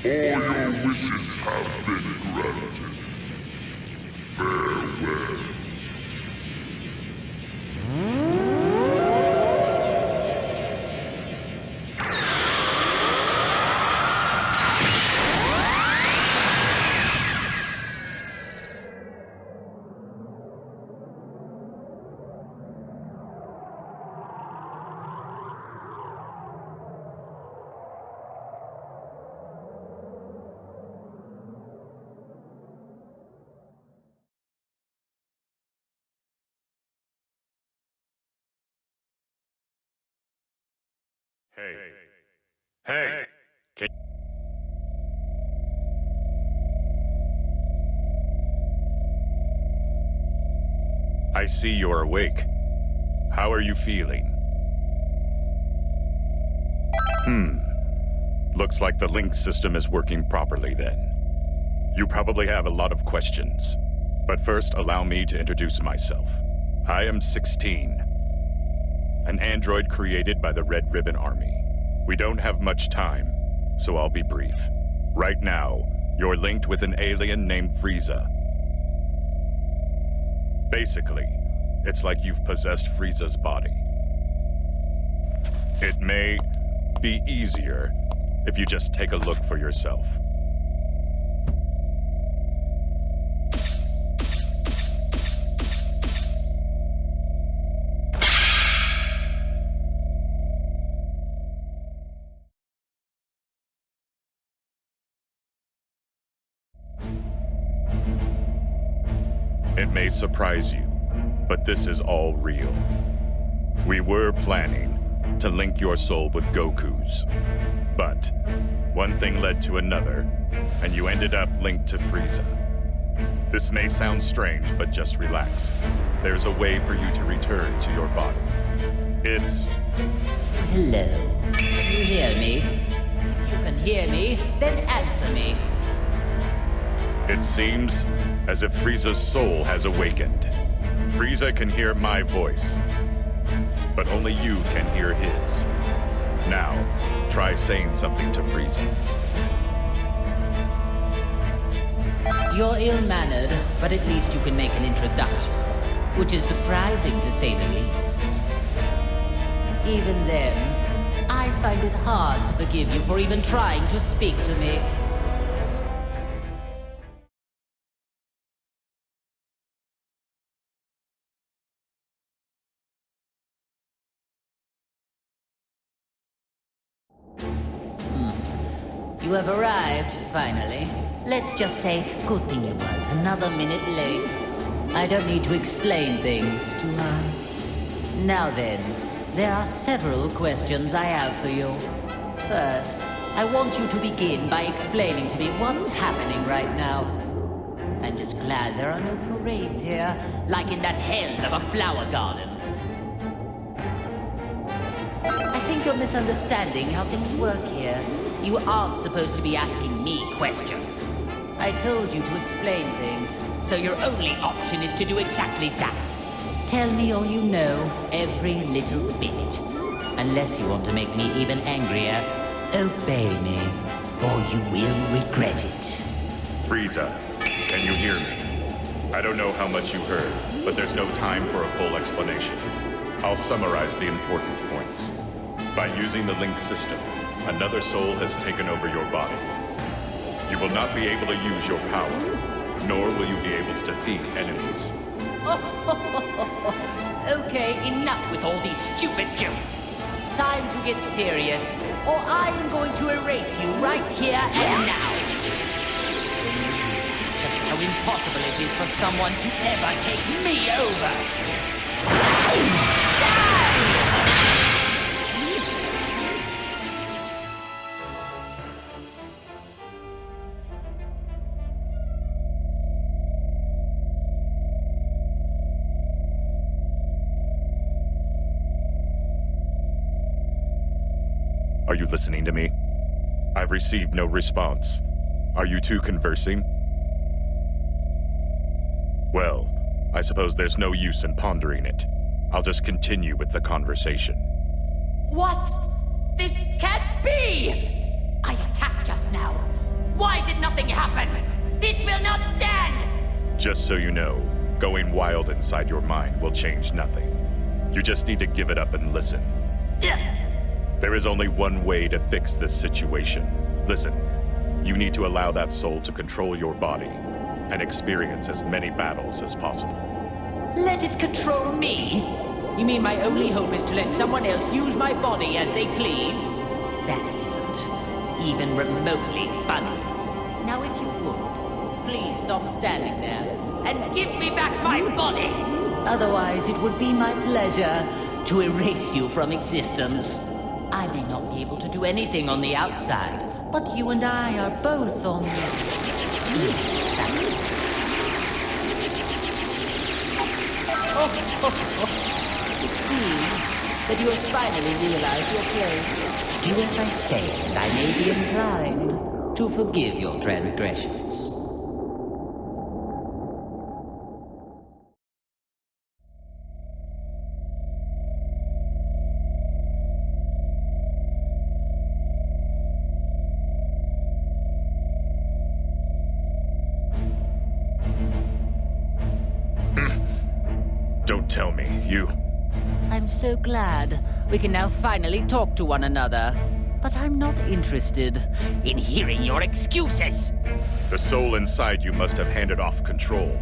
All your wishes have been granted. Farewell. Hey! I see you're awake. How are you feeling? Looks like the link system is working properly then. You probably have a lot of questions. But first, allow me to introduce myself. I am 16. An android created by the Red Ribbon Army. We don't have much time, so I'll be brief. Right now, you're linked with an alien named Frieza. Basically, it's like you've possessed Frieza's body. It may be easier if you just take a look for yourself. It may surprise you, but this is all real. We were planning to link your soul with Goku's. But one thing led to another, and you ended up linked to Frieza. This may sound strange, but just relax. There's a way for you to return to your body. It's... Hello. Can you hear me? If you can hear me, then answer me. It seems as if Frieza's soul has awakened. Frieza can hear my voice, but only you can hear his. Now, try saying something to Frieza. You're ill-mannered, but at least you can make an introduction, which is surprising to say the least. Even then, I find it hard to forgive you for even trying to speak to me. You have arrived, finally. Let's just say, good thing you weren't another minute late. I don't need to explain things to her. Now then, there are several questions I have for you. First, I want you to begin by explaining to me what's happening right now. I'm just glad there are no parades here, like in that hell of a flower garden. I think you're misunderstanding how things work here. You aren't supposed to be asking me questions. I told you to explain things, so your only option is to do exactly that. Tell me all you know, every little bit. Unless you want to make me even angrier, obey me, or you will regret it. Frieza, can you hear me? I don't know how much you heard, but there's no time for a full explanation. I'll summarize the important points. By using the link system, another soul has taken over your body. You will not be able to use your power, nor will you be able to defeat enemies. Okay, enough with all these stupid jokes. Time to get serious, or I am going to erase you right here and now. It's just how impossible it is for someone to ever take me over. Are you listening to me? I've received no response. Are you two conversing? Well, I suppose there's no use in pondering it. I'll just continue with the conversation. What? This can't be! I attacked just now. Just so you know, going wild inside your mind will change nothing. You just need to give it up and listen. There is only one way to fix this situation. Listen, you need to allow that soul to control your body and experience as many battles as possible. Let it control me? You mean my only hope is to let someone else use my body as they please? That isn't even remotely funny. Now if you would, please stop standing there and give me back my body! Otherwise, it would be my pleasure to erase you from existence. I may not be able to do anything on the outside, but you and I are both on the inside. It seems that you have finally realized your place. Do as I say, and I may be inclined to forgive your transgressions. Don't tell me, you... I'm so glad we can now finally talk to one another. But I'm not interested in hearing your excuses. The soul inside you must have handed off control.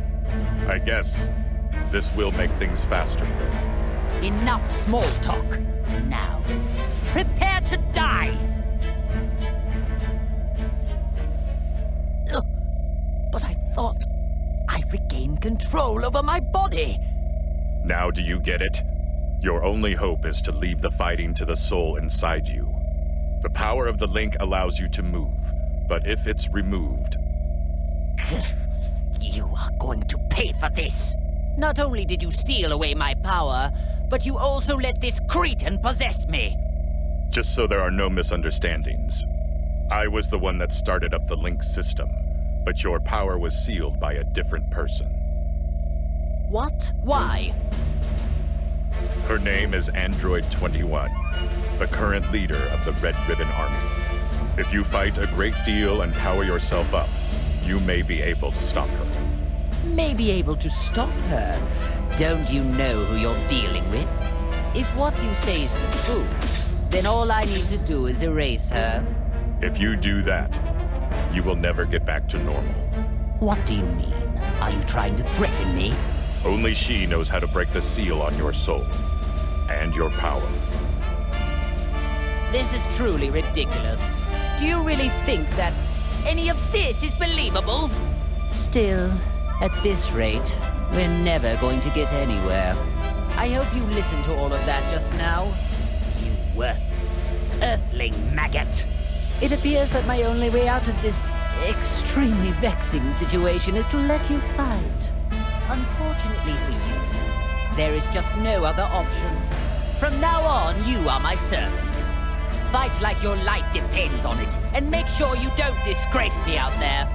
I guess this will make things faster. Enough small talk. Now, prepare to die! Ugh. But I thought I regained control over my body. Now do you get it? Your only hope is to leave the fighting to the soul inside you. The power of the link allows you to move, but if it's removed... You are going to pay for this. Not only did you seal away my power, but you also let this cretin possess me. Just so there are no misunderstandings. I was the one that started up the link system, but your power was sealed by a different person. What? Why? Her name is Android 21, the current leader of the Red Ribbon Army. If you fight a great deal and power yourself up, you may be able to stop her. May be able to stop her? Don't you know who you're dealing with? If what you say is the truth, then all I need to do is erase her. If you do that, you will never get back to normal. What do you mean? Are you trying to threaten me? Only she knows how to break the seal on your soul and your power. This is truly ridiculous. Do you really think that any of this is believable? Still, at this rate, we're never going to get anywhere. I hope you listened to all of that just now. You worthless, earthling maggot. It appears that my only way out of this extremely vexing situation is to let you fight. Unfortunately for you, there is just no other option. From now on, you are my servant. Fight like your life depends on it, and make sure you don't disgrace me out there.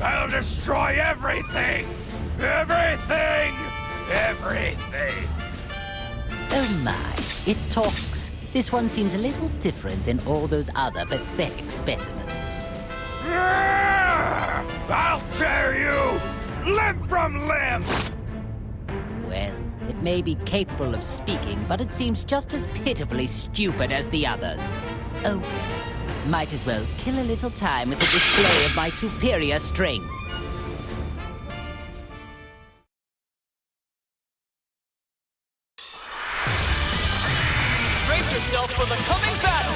I'll destroy everything! Everything! Everything! Oh my, it talks. This one seems a little different than all those other pathetic specimens. I'll tear you limb from limb! Well, it may be capable of speaking, but it seems just as pitifully stupid as the others. Oh, might as well kill a little time with the display of my superior strength. Brace yourself for the coming battle!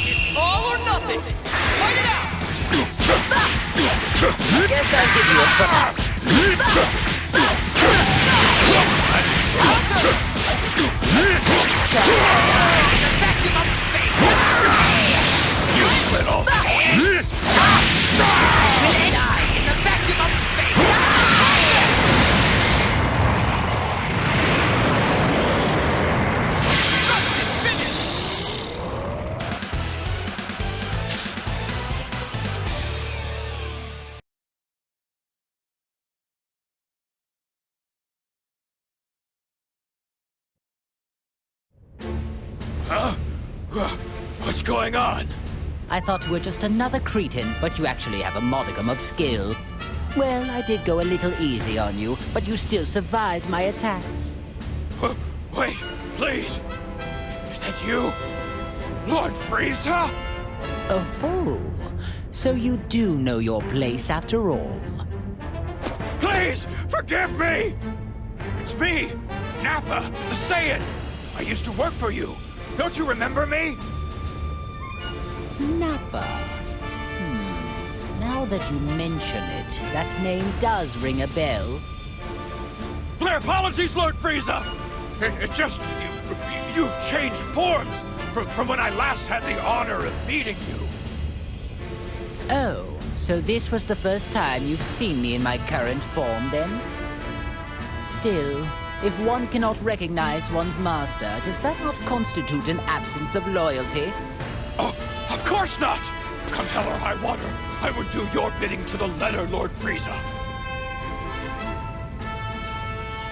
It's all or nothing! Fight it out! Guess I'll give you a What's going on? I thought you were just another cretin, but you actually have a modicum of skill. Well, I did go a little easy on you, but you still survived my attacks. Wait, please. Is that you? Lord Frieza? Oh, so you do know your place after all. Please, forgive me! It's me, Nappa, the Saiyan. I used to work for you. Don't you remember me? Nappa. Now that you mention it, that name does ring a bell. My apologies, Lord Frieza! It's just, you've changed forms from when I last had the honor of meeting you. Oh, so this was the first time you've seen me in my current form, then? Still, if one cannot recognize one's master, does that not constitute an absence of loyalty? Oh, of course not! Come hell or high water, I would do your bidding to the letter, Lord Frieza.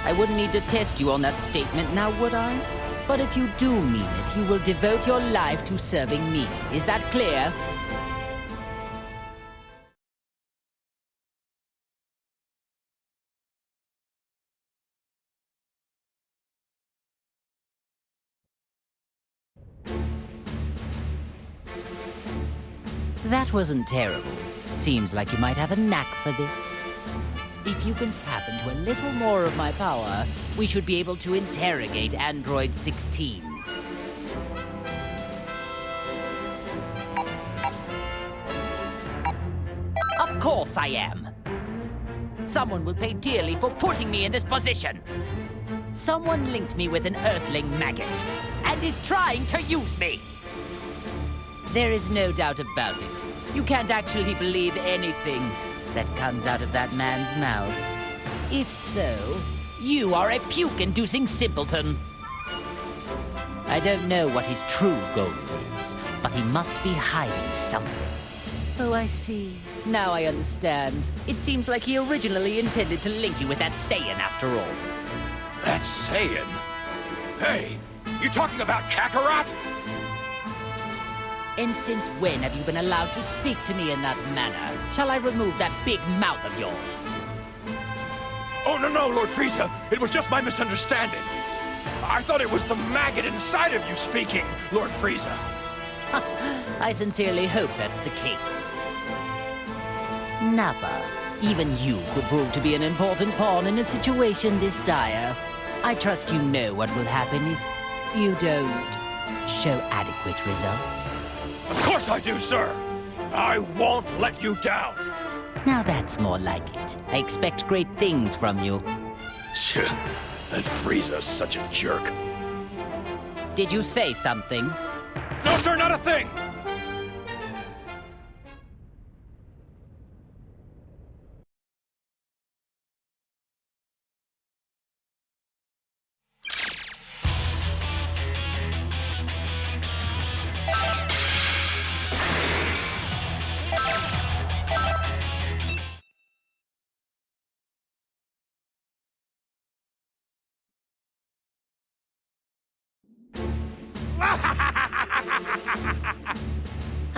I wouldn't need to test you on that statement now, would I? But if you do mean it, you will devote your life to serving me. Is that clear? That wasn't terrible. Seems like you might have a knack for this. If you can tap into a little more of my power, we should be able to interrogate Android 16. Of course I am. Someone will pay dearly for putting me in this position. Someone linked me with an Earthling maggot and is trying to use me. There is no doubt about it. You can't actually believe anything that comes out of that man's mouth. If so, you are a puke-inducing simpleton. I don't know what his true goal is, but he must be hiding something. Oh, I see. Now I understand. It seems like he originally intended to link you with that Saiyan after all. That Saiyan? Hey, you talking about Kakarot? And since when have you been allowed to speak to me in that manner? Shall I remove that big mouth of yours? Oh, no, Lord Frieza. It was just my misunderstanding. I thought it was the maggot inside of you speaking, Lord Frieza. I sincerely hope that's the case. Nappa, even you could prove to be an important pawn in a situation this dire. I trust you know what will happen if you don't show adequate results. Of course I do, sir. I won't let you down. Now that's more like it. I expect great things from you. That Frieza's such a jerk. Did you say something? No, sir, not a thing.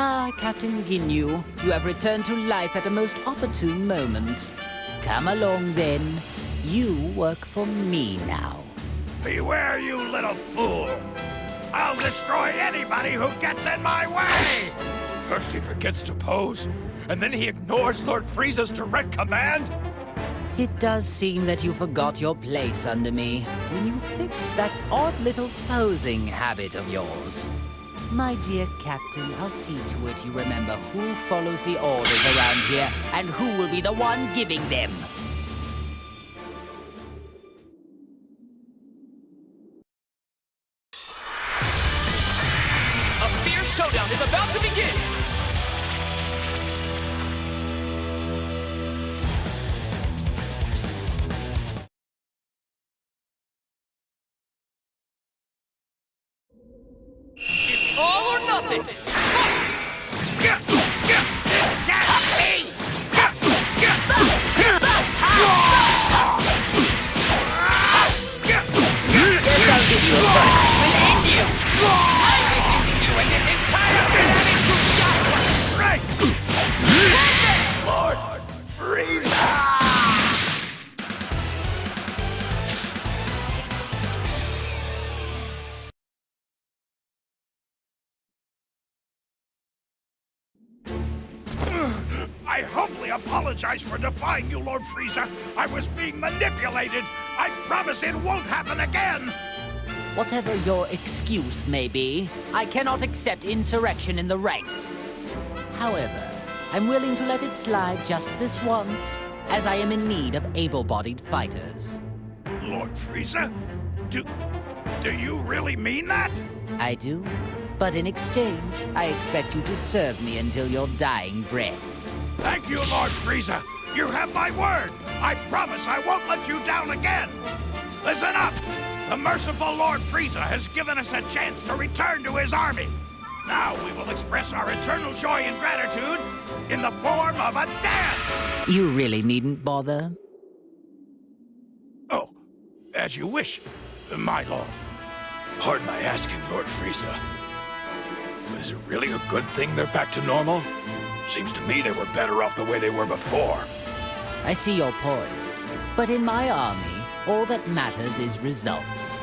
Ah, Captain Ginyu, you have returned to life at a most opportune moment. Come along, then. You work for me now. Beware, you little fool. I'll destroy anybody who gets in my way! First he forgets to pose, and then he ignores Lord Frieza's direct command? It does seem that you forgot your place under me when you fixed that odd little posing habit of yours. My dear Captain, I'll see to it you remember who follows the orders around here and who will be the one giving them. something! Guess I'll give you a break. We'll end you! I reduce you and this entire planet to dust! Right! Lord Frieza! I humbly apologize for defying you, Lord Frieza. I was being manipulated. I promise it won't happen again. Whatever your excuse may be, I cannot accept insurrection in the ranks. However, I'm willing to let it slide just this once, as I am in need of able-bodied fighters. Lord Frieza? Do you really mean that? I do, but in exchange, I expect you to serve me until your dying breath. Thank you, Lord Frieza. You have my word. I promise I won't let you down again. Listen up. The merciful Lord Frieza has given us a chance to return to his army. Now we will express our eternal joy and gratitude in the form of a dance. You really needn't bother. Oh, as you wish, my lord. Pardon my asking, Lord Frieza. But is it really a good thing they're back to normal? Seems to me they were better off the way they were before. I see your point. But in my army, all that matters is results.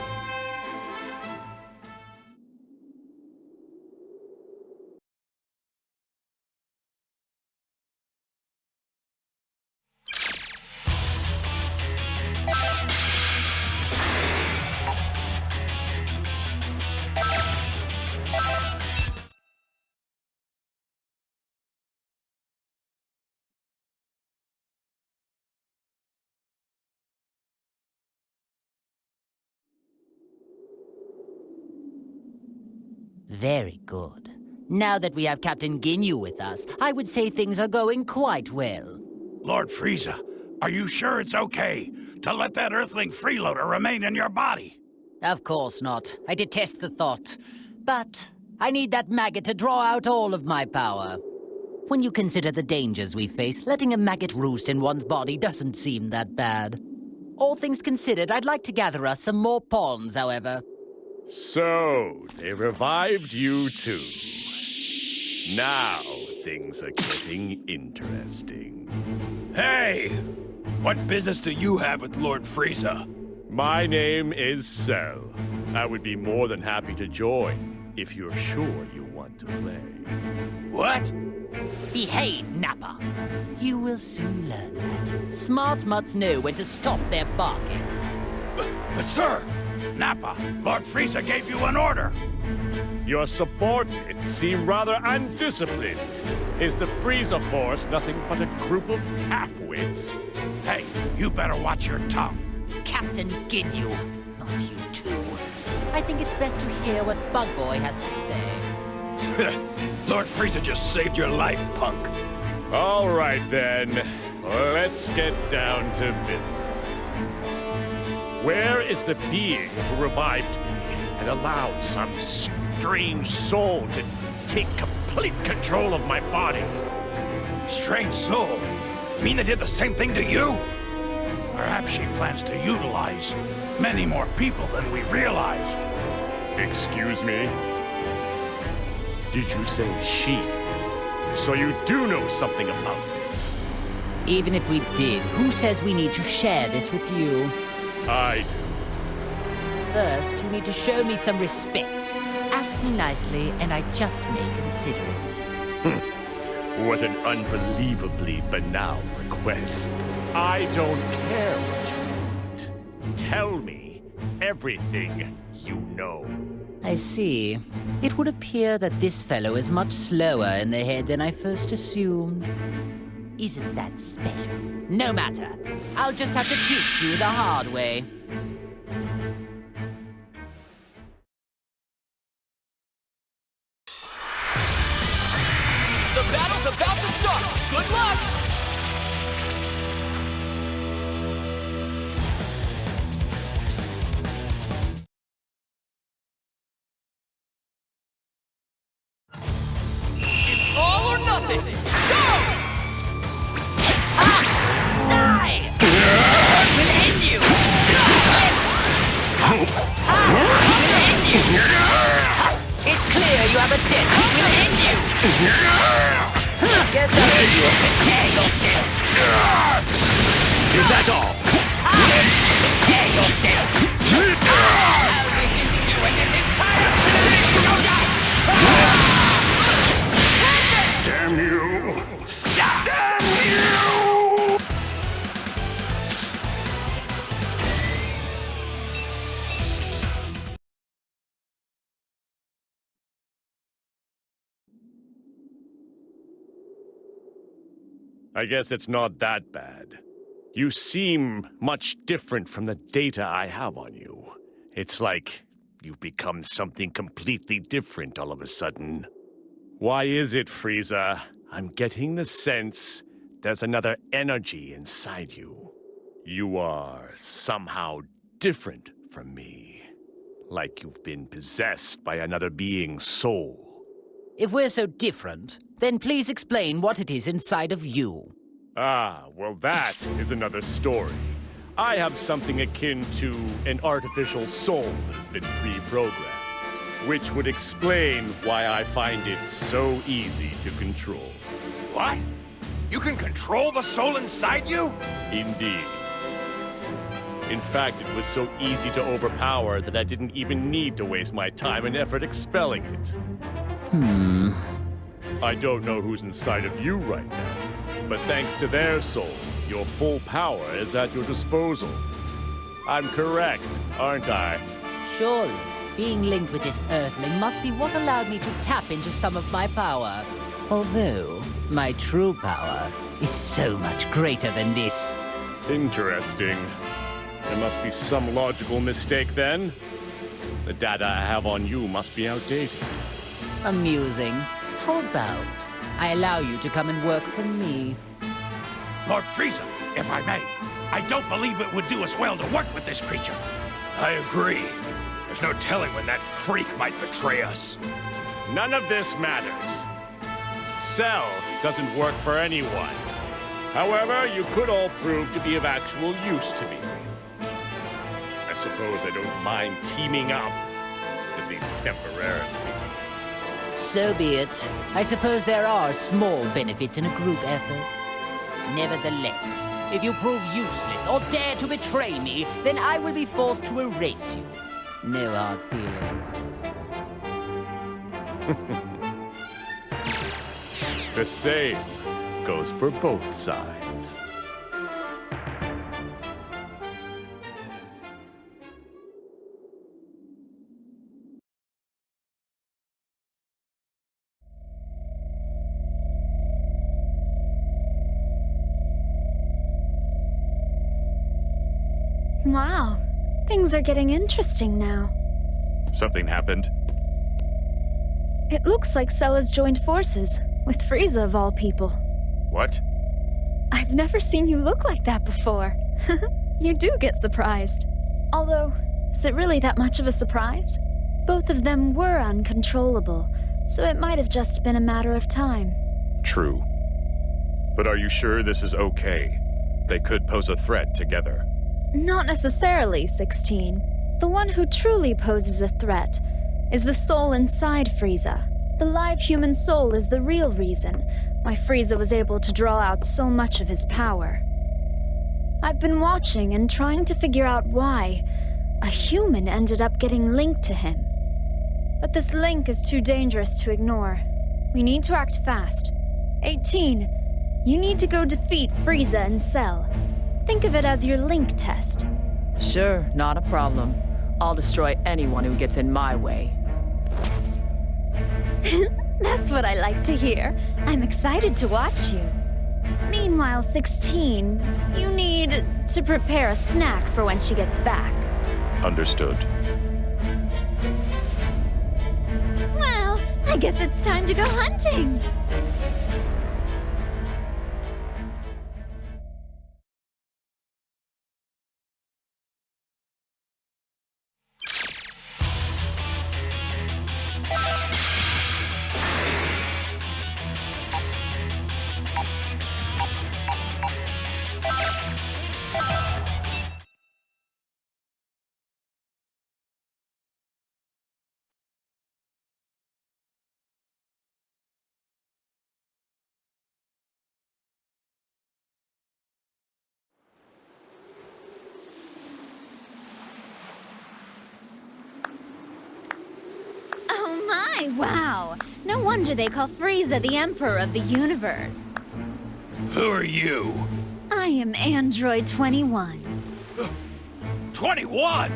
Very good. Now that we have Captain Ginyu with us, I would say things are going quite well. Lord Frieza, are you sure it's okay to let that Earthling freeloader remain in your body? Of course not. I detest the thought. But I need that maggot to draw out all of my power. When you consider the dangers we face, letting a maggot roost in one's body doesn't seem that bad. All things considered, I'd like to gather us some more pawns, however. So, they revived you too. Now, things are getting interesting. Hey! What business do you have with Lord Frieza? My name is Cell. I would be more than happy to join, if you're sure you want to play. What? Behave, Nappa. You will soon learn that. Smart mutts know when to stop their barking. But sir, Nappa, Lord Frieza gave you an order. Your subordinates seem rather undisciplined. Is the Frieza Force nothing but a group of half-wits? Hey, you better watch your tongue. Captain Ginyu, not you too. I think it's best to hear what Bug Boy has to say. Lord Frieza just saved your life, punk. All right then, let's get down to business. Where is the being who revived me and allowed some strange soul to take complete control of my body? Strange soul? You mean they did the same thing to you? Perhaps she plans to utilize many more people than we realized. Excuse me? Did you say she? So you do know something about this? Even if we did, who says we need to share this with you? I do. First, you need to show me some respect. Ask me nicely, and I just may consider it. What an unbelievably banal request. I don't care what you want. Tell me everything you know. I see. It would appear that this fellow is much slower in the head than I first assumed. Isn't that special? No matter. I'll just have to teach you the hard way. The battle's about to start! Good luck! Is that all? Prepare yourself! I'll reduce you and this entire planet to dust! Damn you! Damn you! I guess it's not that bad. You seem much different from the data I have on you. It's like you've become something completely different all of a sudden. Why is it, Frieza? I'm getting the sense there's another energy inside you. You are somehow different from me. Like you've been possessed by another being's soul. If we're so different, then please explain what it is inside of you. Ah, well, that is another story. I have something akin to an artificial soul that has been pre-programmed, which would explain why I find it so easy to control. What? You can control the soul inside you? Indeed. In fact, it was so easy to overpower that I didn't even need to waste my time and effort expelling it. I don't know who's inside of you right now, but thanks to their soul, your full power is at your disposal. I'm correct, aren't I? Surely, being linked with this Earthling must be what allowed me to tap into some of my power. Although, my true power is so much greater than this. Interesting. There must be some logical mistake then. The data I have on you must be outdated. Amusing. How about I allow you to come and work for me? Lord Frieza, if I may, I don't believe it would do us well to work with this creature. I agree. There's no telling when that freak might betray us. None of this matters. Cell doesn't work for anyone. However, you could all prove to be of actual use to me. I suppose I don't mind teaming up, at least temporarily. So be it. I suppose there are small benefits in a group effort. Nevertheless, if you prove useless or dare to betray me, then I will be forced to erase you. No hard feelings. The same goes for both sides. Wow, things are getting interesting now. Something happened? It looks like Cell has joined forces, with Frieza of all people. What? I've never seen you look like that before. You do get surprised. Although, is it really that much of a surprise? Both of them were uncontrollable, so it might have just been a matter of time. True. But are you sure this is okay? They could pose a threat together. Not necessarily, 16. The one who truly poses a threat is the soul inside Frieza. The live human soul is the real reason why Frieza was able to draw out so much of his power. I've been watching and trying to figure out why a human ended up getting linked to him. But this link is too dangerous to ignore. We need to act fast. 18, you need to go defeat Frieza and Cell. Think of it as your link test. Sure, not a problem. I'll destroy anyone who gets in my way. That's what I like to hear. I'm excited to watch you. Meanwhile, 16, you need to prepare a snack for when she gets back. Understood. Well, I guess it's time to go hunting. My wow! No wonder they call Frieza the Emperor of the Universe. Who are you? I am Android 21. 21?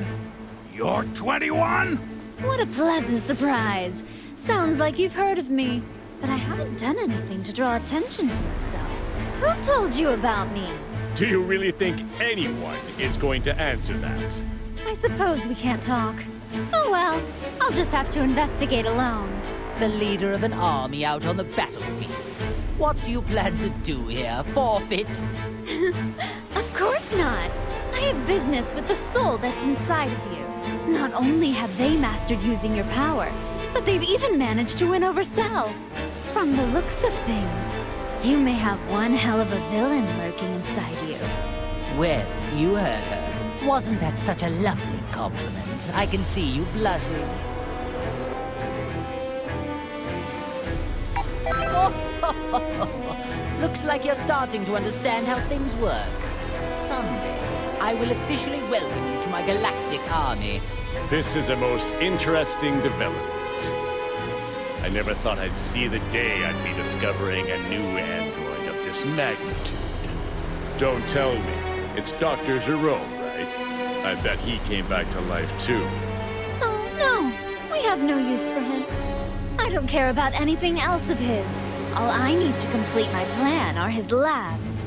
You're 21? What a pleasant surprise. Sounds like you've heard of me, but I haven't done anything to draw attention to myself. Who told you about me? Do you really think anyone is going to answer that? I suppose we can't talk. Oh well, I'll just have to investigate alone. The leader of an army out on the battlefield. What do you plan to do here? Forfeit? Of course not. I have business with the soul that's inside of you. Not only have they mastered using your power, but they've even managed to win over Cell. From the looks of things, you may have one hell of a villain lurking inside you. Well, you heard her. Wasn't that such a lovely compliment? I can see you blushing. Looks like you're starting to understand how things work. Someday, I will officially welcome you to my galactic army. This is a most interesting development. I never thought I'd see the day I'd be discovering a new android of this magnitude. Don't tell me. It's Dr. Jerome, right? I bet he came back to life too. Oh, no. We have no use for him. I don't care about anything else of his. All I need to complete my plan are his labs.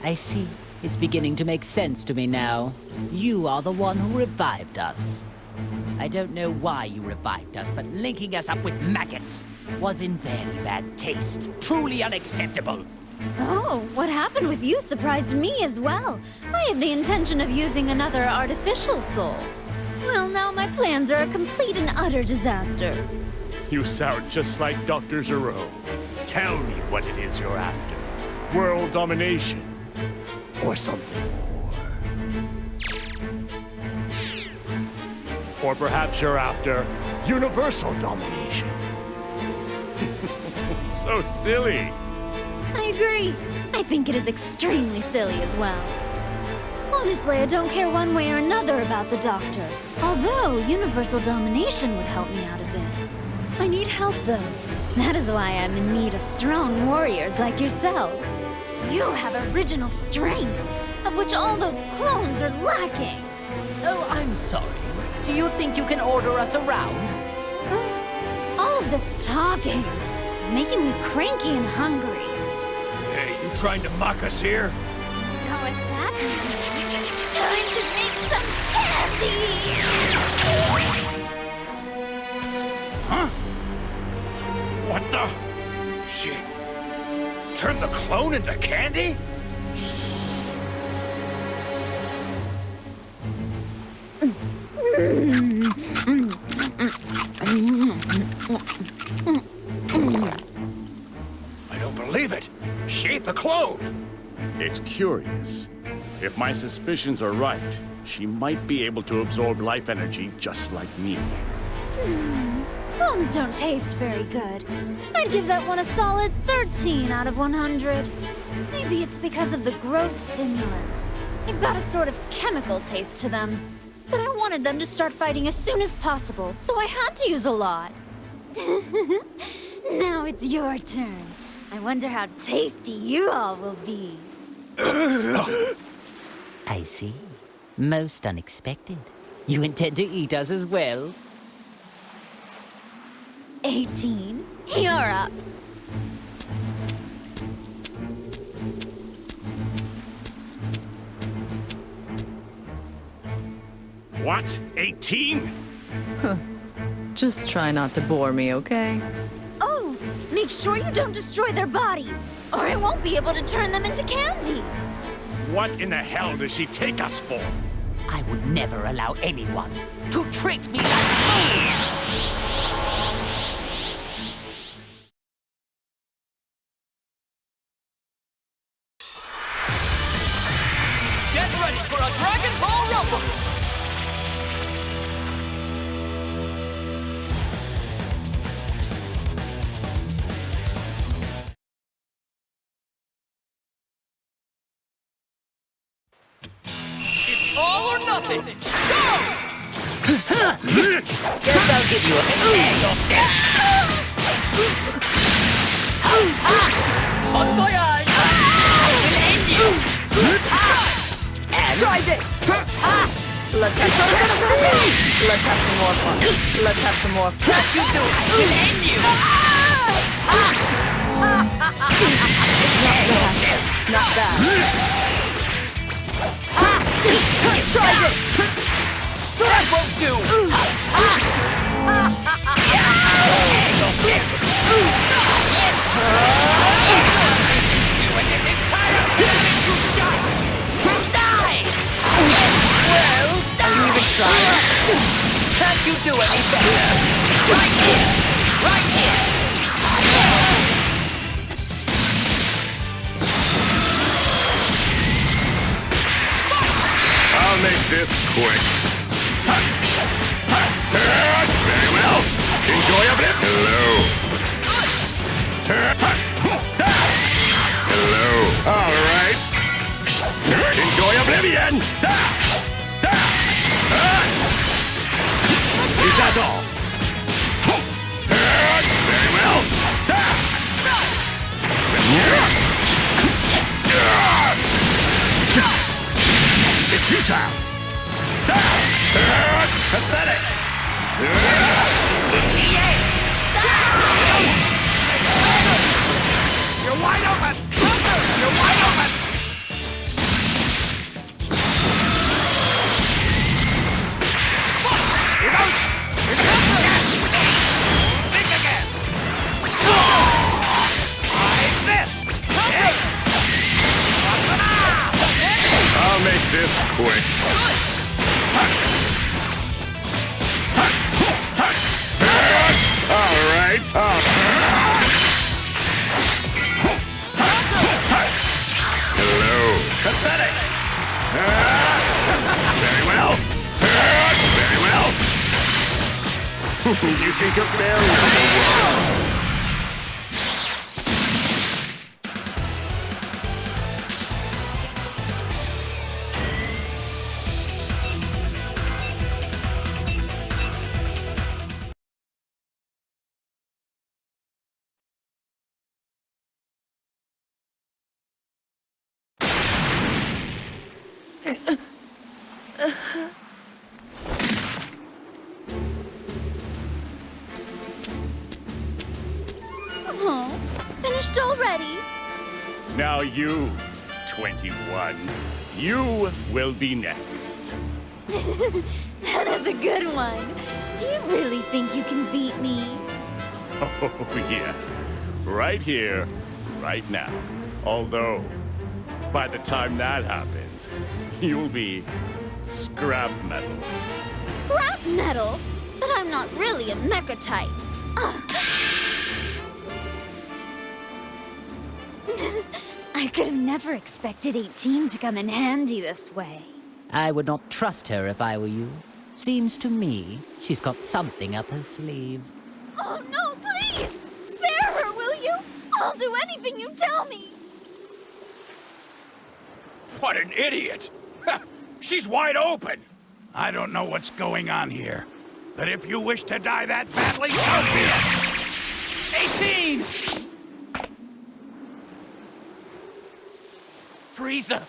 I see. It's beginning to make sense to me now. You are the one who revived us. I don't know why you revived us, but linking us up with maggots was in very bad taste. Truly unacceptable. Oh, what happened with you surprised me as well. I had the intention of using another artificial soul. Well, now my plans are a complete and utter disaster. You sound just like Dr. Jerome. Tell me what it is you're after. World domination. Or something more. Or perhaps you're after universal domination. So silly. I agree. I think it is extremely silly as well. Honestly, I don't care one way or another about the Doctor. Although universal domination would help me out a bit. I need help, though. That is why I'm in need of strong warriors like yourself. You have original strength, of which all those clones are lacking. Oh, I'm sorry. Do you think you can order us around? All of this talking is making me cranky and hungry. Hey, you trying to mock us here? You know what that means? Time to make some candy! Huh? What the? She turned the clone into candy? I don't believe it. She ate the clone. It's curious. If my suspicions are right, she might be able to absorb life energy just like me. Clones don't taste very good. I'd give that one a solid 13 out of 100. Maybe it's because of the growth stimulants. They've got a sort of chemical taste to them. But I wanted them to start fighting as soon as possible, so I had to use a lot. Now it's your turn. I wonder how tasty you all will be. I see. Most unexpected. You intend to eat us as well? 18. You're up. What? 18? Just try not to bore me, okay? Oh, make sure you don't destroy their bodies, or I won't be able to turn them into candy. What in the hell does she take us for? I would never allow anyone to treat me like food! Get ready for a Dragon Ball Rumble! It's all or nothing! Go! Guess I'll give you a prepare yourself. Bon voyage! We'll end you. Try this! Let's have some more fun. Let's have some more fun. What you do, I will end you. Prepare yourself. Not bad. Try this! So that won't do! Prepare yourself. You and this entire planet to dust. Die. Well, are you even trying? Can't you do any better? Right here. Right here. I'll make this quick. Very well. Enjoy a bit. Hello. Hello. All right. Enjoy oblivion. Is that all? Very well. It's futile. Pathetic. This is the end. You're wide open! You're wide open! Here goes! Here comes again! Think again! Try this! Hey! I'll make this quick. All right. Hello. Pathetic! Very well. Very well. You think a failure will work? Oh, finished already? Now you, 21. You will be next. That is a good one. Do you really think you can beat me? Oh, yeah. Right here, right now. Although, by the time that happens, you'll be scrap metal. Scrap metal? But I'm not really a mecha type. I could have never expected 18 to come in handy this way. I would not trust her if I were you. Seems to me she's got something up her sleeve. Oh no, please! Spare her, will you? I'll do anything you tell me. What an idiot! She's wide open! I don't know what's going on here, but if you wish to die that badly, so be it! 18! Frieza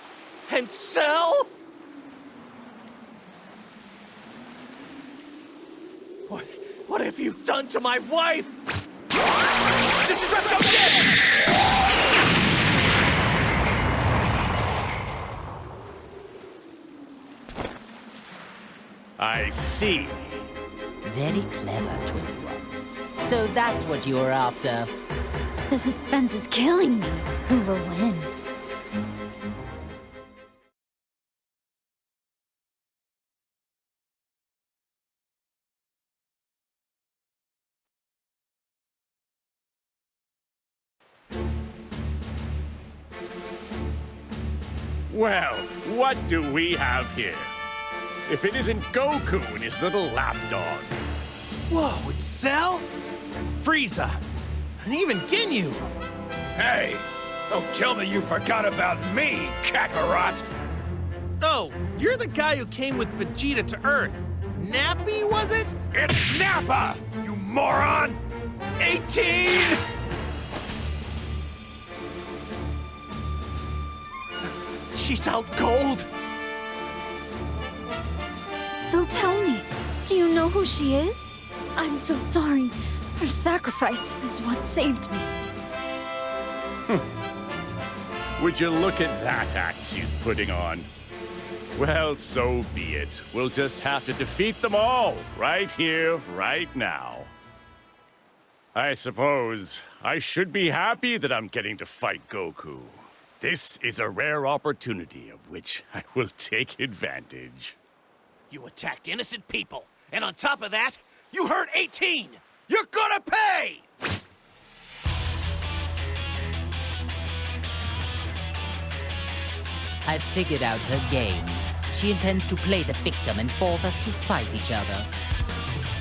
and Cell? What have you done to my wife? I see. Very clever, 21. So that's what you're after. The suspense is killing me. Who will win? Well, what do we have here? If it isn't Goku and his little lapdog. Whoa, it's Cell? Frieza. And even Ginyu. Hey! Don't tell me you forgot about me, Kakarot! No, you're the guy who came with Vegeta to Earth. Nappy, was it? It's Nappa, you moron! 18! She's out cold. So tell me, do you know who she is? I'm so sorry. Her sacrifice is what saved me. Would you look at that act she's putting on? Well, so be it. We'll just have to defeat them all, right here, right now. I suppose I should be happy that I'm getting to fight Goku. This is a rare opportunity of which I will take advantage. You attacked innocent people, and on top of that, you hurt 18! You're gonna pay! I've figured out her game. She intends to play the victim and force us to fight each other.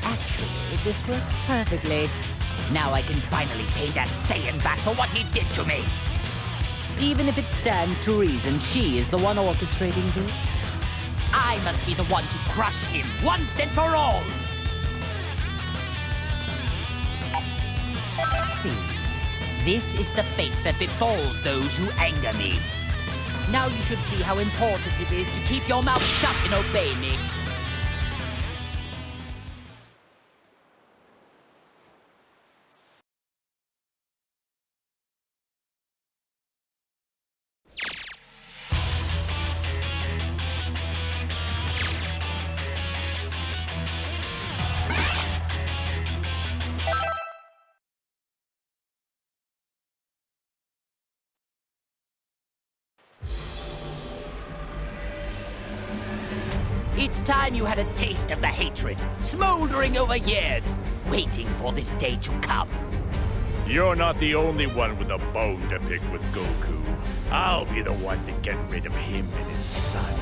Actually, this works perfectly. Now I can finally pay that Saiyan back for what he did to me. Even if it stands to reason she is the one orchestrating this, I must be the one to crush him once and for all. See, this is the fate that befalls those who anger me. Now you should see how important it is to keep your mouth shut and obey me. It's time you had a taste of the hatred, smoldering over years, waiting for this day to come. You're not the only one with a bone to pick with Goku. I'll be the one to get rid of him and his son.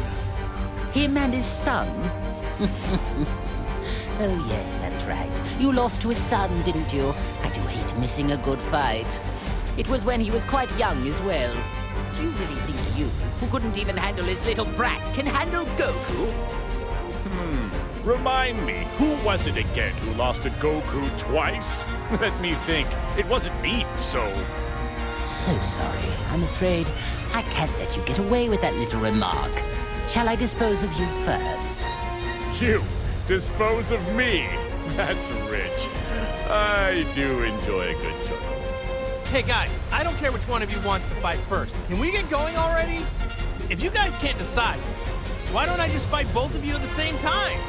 Him and his son? Oh yes, that's right. You lost to his son, didn't you? I do hate missing a good fight. It was when he was quite young as well. Do you really think you, who couldn't even handle his little brat, can handle Goku? Remind me, who was it again who lost to Goku twice? Let me think. It wasn't me, so... So sorry. I'm afraid I can't let you get away with that little remark. Shall I dispose of you first? You dispose of me? That's rich. I do enjoy a good chuckle. Hey guys, I don't care which one of you wants to fight first. Can we get going already? If you guys can't decide, why don't I just fight both of you at the same time?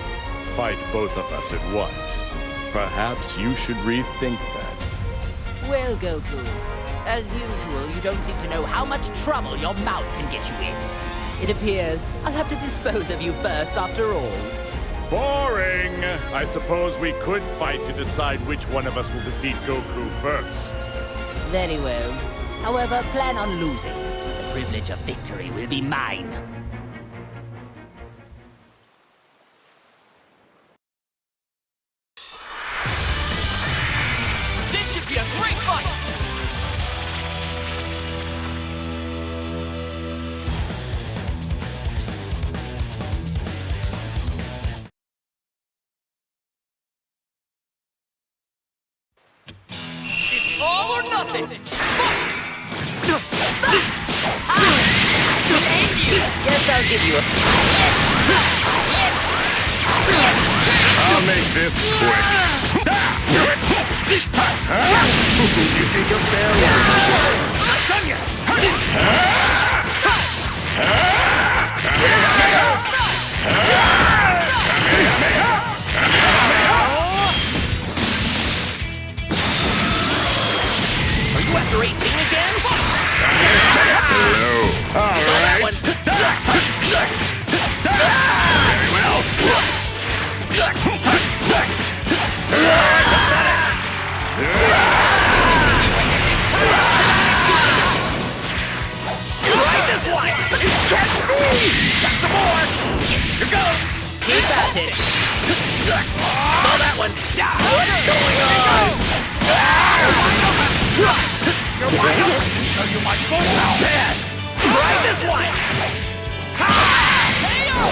Fight both of us at once. Perhaps you should rethink that. Well, Goku, as usual, you don't seem to know how much trouble your mouth can get you in. It appears I'll have to dispose of you first after all. Boring! I suppose we could fight to decide which one of us will defeat Goku first. Very well. However, plan on losing. The privilege of victory will be mine. This should be a great fight! It's all or nothing! Guess I'll give you a... I'll make this quick. You think a fair one? Not done yet! Are you after 18 again? Hello. All right. Try this one! Got some more! Here goes! Keep at it. Saw that one! What's going on? You're wide open! Show you my full bad! Try this one! KO!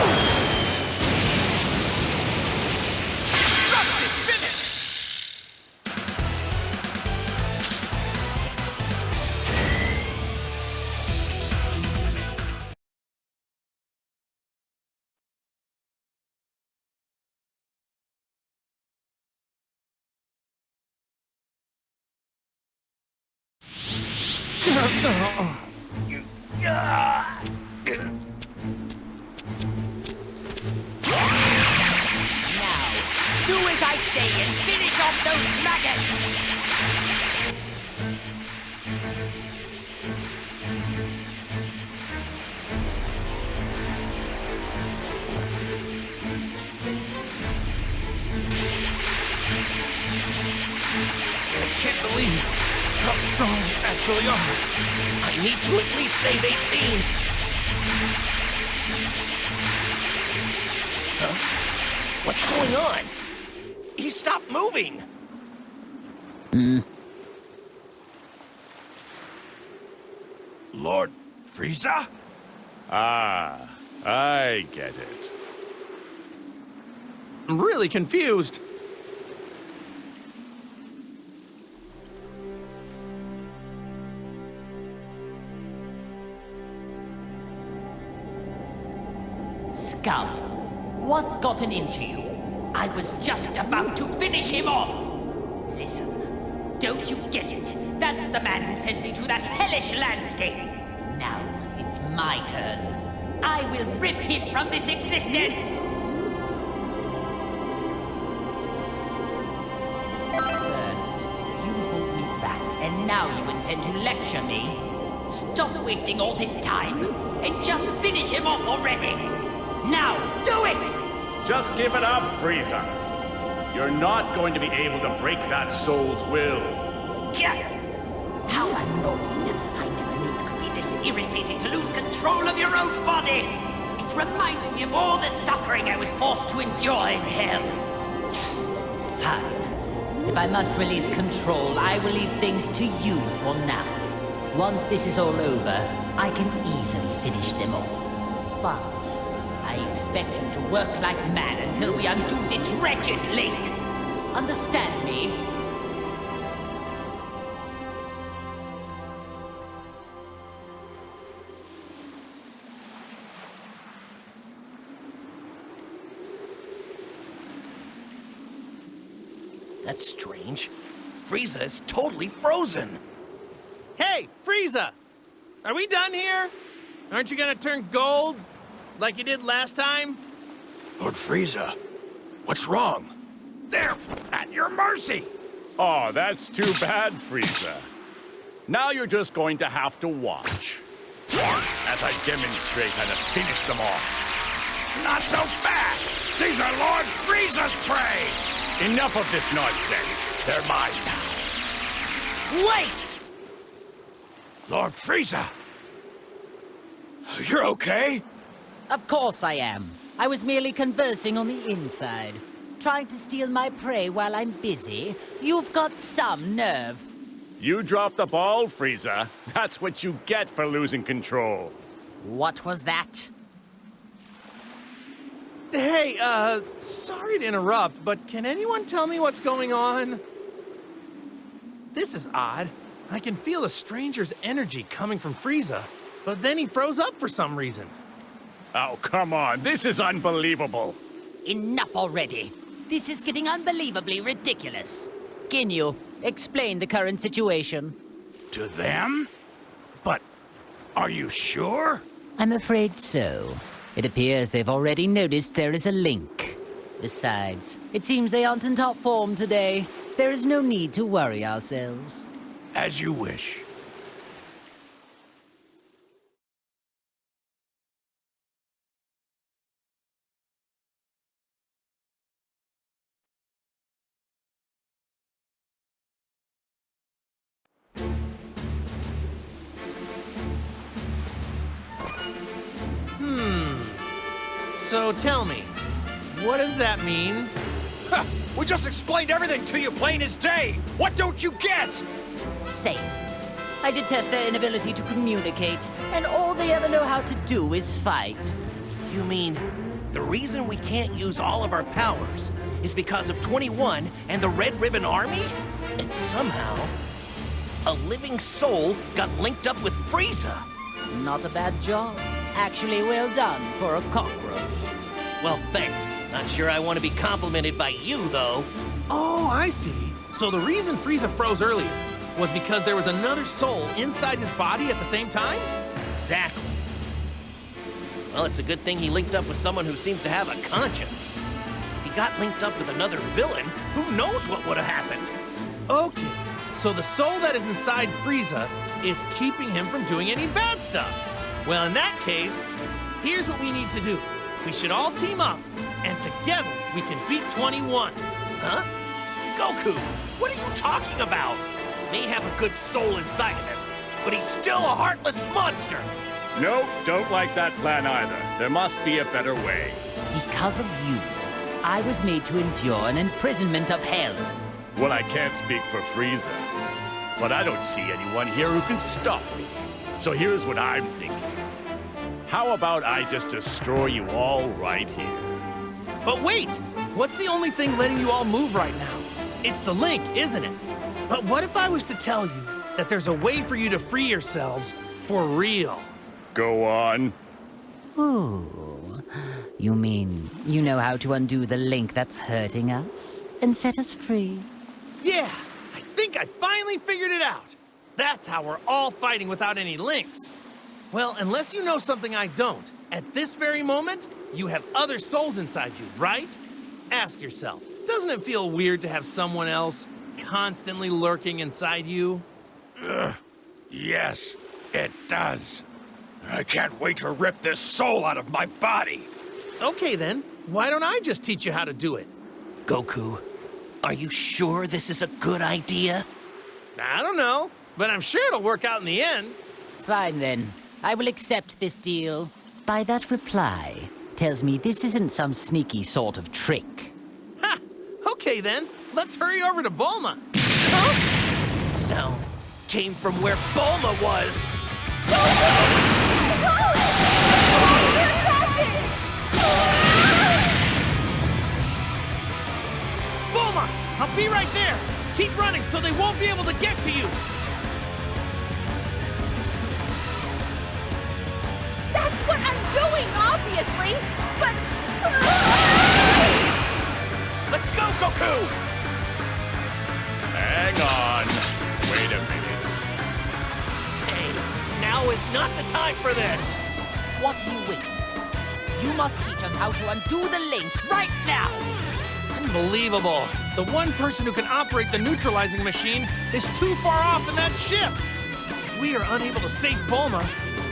Now, do as I say and finish off those maggots! I can't believe how strong you actually are. I need to at least save 18. Huh? What's going on? He stopped moving. Lord Frieza? Ah, I get it. I'm really confused. Scum! What's gotten into you? I was just about to finish him off! Listen, don't you get it? That's the man who sent me to that hellish landscape! Now it's my turn. I will rip him from this existence! First, you hold me back, and now you intend to lecture me? Stop wasting all this time, and just finish him off already! Now, do it! Just give it up, Frieza. You're not going to be able to break that soul's will. Gah! How annoying! I never knew it could be this irritating to lose control of your own body! It reminds me of all the suffering I was forced to endure in hell. Fine. If I must release control, I will leave things to you for now. Once this is all over, I can easily finish them off. But I expect you to work like mad until we undo this wretched link. Understand me? That's strange. Frieza is totally frozen. Hey, Frieza! Are we done here? Aren't you gonna turn gold? Like you did last time? Lord Frieza, what's wrong? They're at your mercy. Oh, that's too bad, Frieza. Now you're just going to have to watch as I demonstrate how to finish them off. Not so fast. These are Lord Frieza's prey. Enough of this nonsense. They're mine now. Wait! Lord Frieza. You're okay? Of course I am. I was merely conversing on the inside. Trying to steal my prey while I'm busy. You've got some nerve. You dropped the ball, Frieza. That's what you get for losing control. What was that? Hey, sorry to interrupt, but can anyone tell me what's going on? This is odd. I can feel a stranger's energy coming from Frieza, but then he froze up for some reason. Oh, come on. This is unbelievable. Enough already. This is getting unbelievably ridiculous. Ginyu, explain the current situation. To them? But are you sure? I'm afraid so. It appears they've already noticed there is a link. Besides, it seems they aren't in top form today. There is no need to worry ourselves. As you wish. So tell me, what does that mean? Ha! We just explained everything to you plain as day! What don't you get? Saiyans. I detest their inability to communicate, and all they ever know how to do is fight. You mean the reason we can't use all of our powers is because of 21 and the Red Ribbon Army? And somehow, a living soul got linked up with Frieza. Not a bad job. Actually, well done for a cockroach. Well, thanks. Not sure I want to be complimented by you, though. Oh, I see. So the reason Frieza froze earlier was because there was another soul inside his body at the same time? Exactly. Well, it's a good thing he linked up with someone who seems to have a conscience. If he got linked up with another villain, who knows what would have happened? Okay, so the soul that is inside Frieza is keeping him from doing any bad stuff. Well, in that case, here's what we need to do. We should all team up, and together we can beat 21. Huh? Goku, what are you talking about? May have a good soul inside of him, but he's still a heartless monster. Nope, don't like that plan either. There must be a better way. Because of you, I was made to endure an imprisonment of hell. Well, I can't speak for Frieza, but I don't see anyone here who can stop me. So here's what I'm thinking. How about I just destroy you all right here? But wait! What's the only thing letting you all move right now? It's the link, isn't it? But what if I was to tell you that there's a way for you to free yourselves for real? Go on. Ooh. You mean you know how to undo the link that's hurting us and set us free? Yeah, I think I finally figured it out. That's how we're all fighting without any links. Well, unless you know something I don't, at this very moment, you have other souls inside you, right? Ask yourself, doesn't it feel weird to have someone else constantly lurking inside you? Yes, it does. I can't wait to rip this soul out of my body. Okay then, why don't I just teach you how to do it? Goku, are you sure this is a good idea? I don't know, but I'm sure it'll work out in the end. Fine then. I will accept this deal. By that reply, tells me this isn't some sneaky sort of trick. Ha! Okay then, let's hurry over to Bulma. Sound came from where Bulma was. Bulma, I'll be right there. Keep running so they won't be able to get to you. That's what I'm doing, obviously! But... Let's go, Goku! Hang on. Wait a minute. Hey, now is not the time for this! What are you waiting for? You must teach us how to undo the links right now! Unbelievable. The one person who can operate the neutralizing machine is too far off in that ship. If we are unable to save Bulma,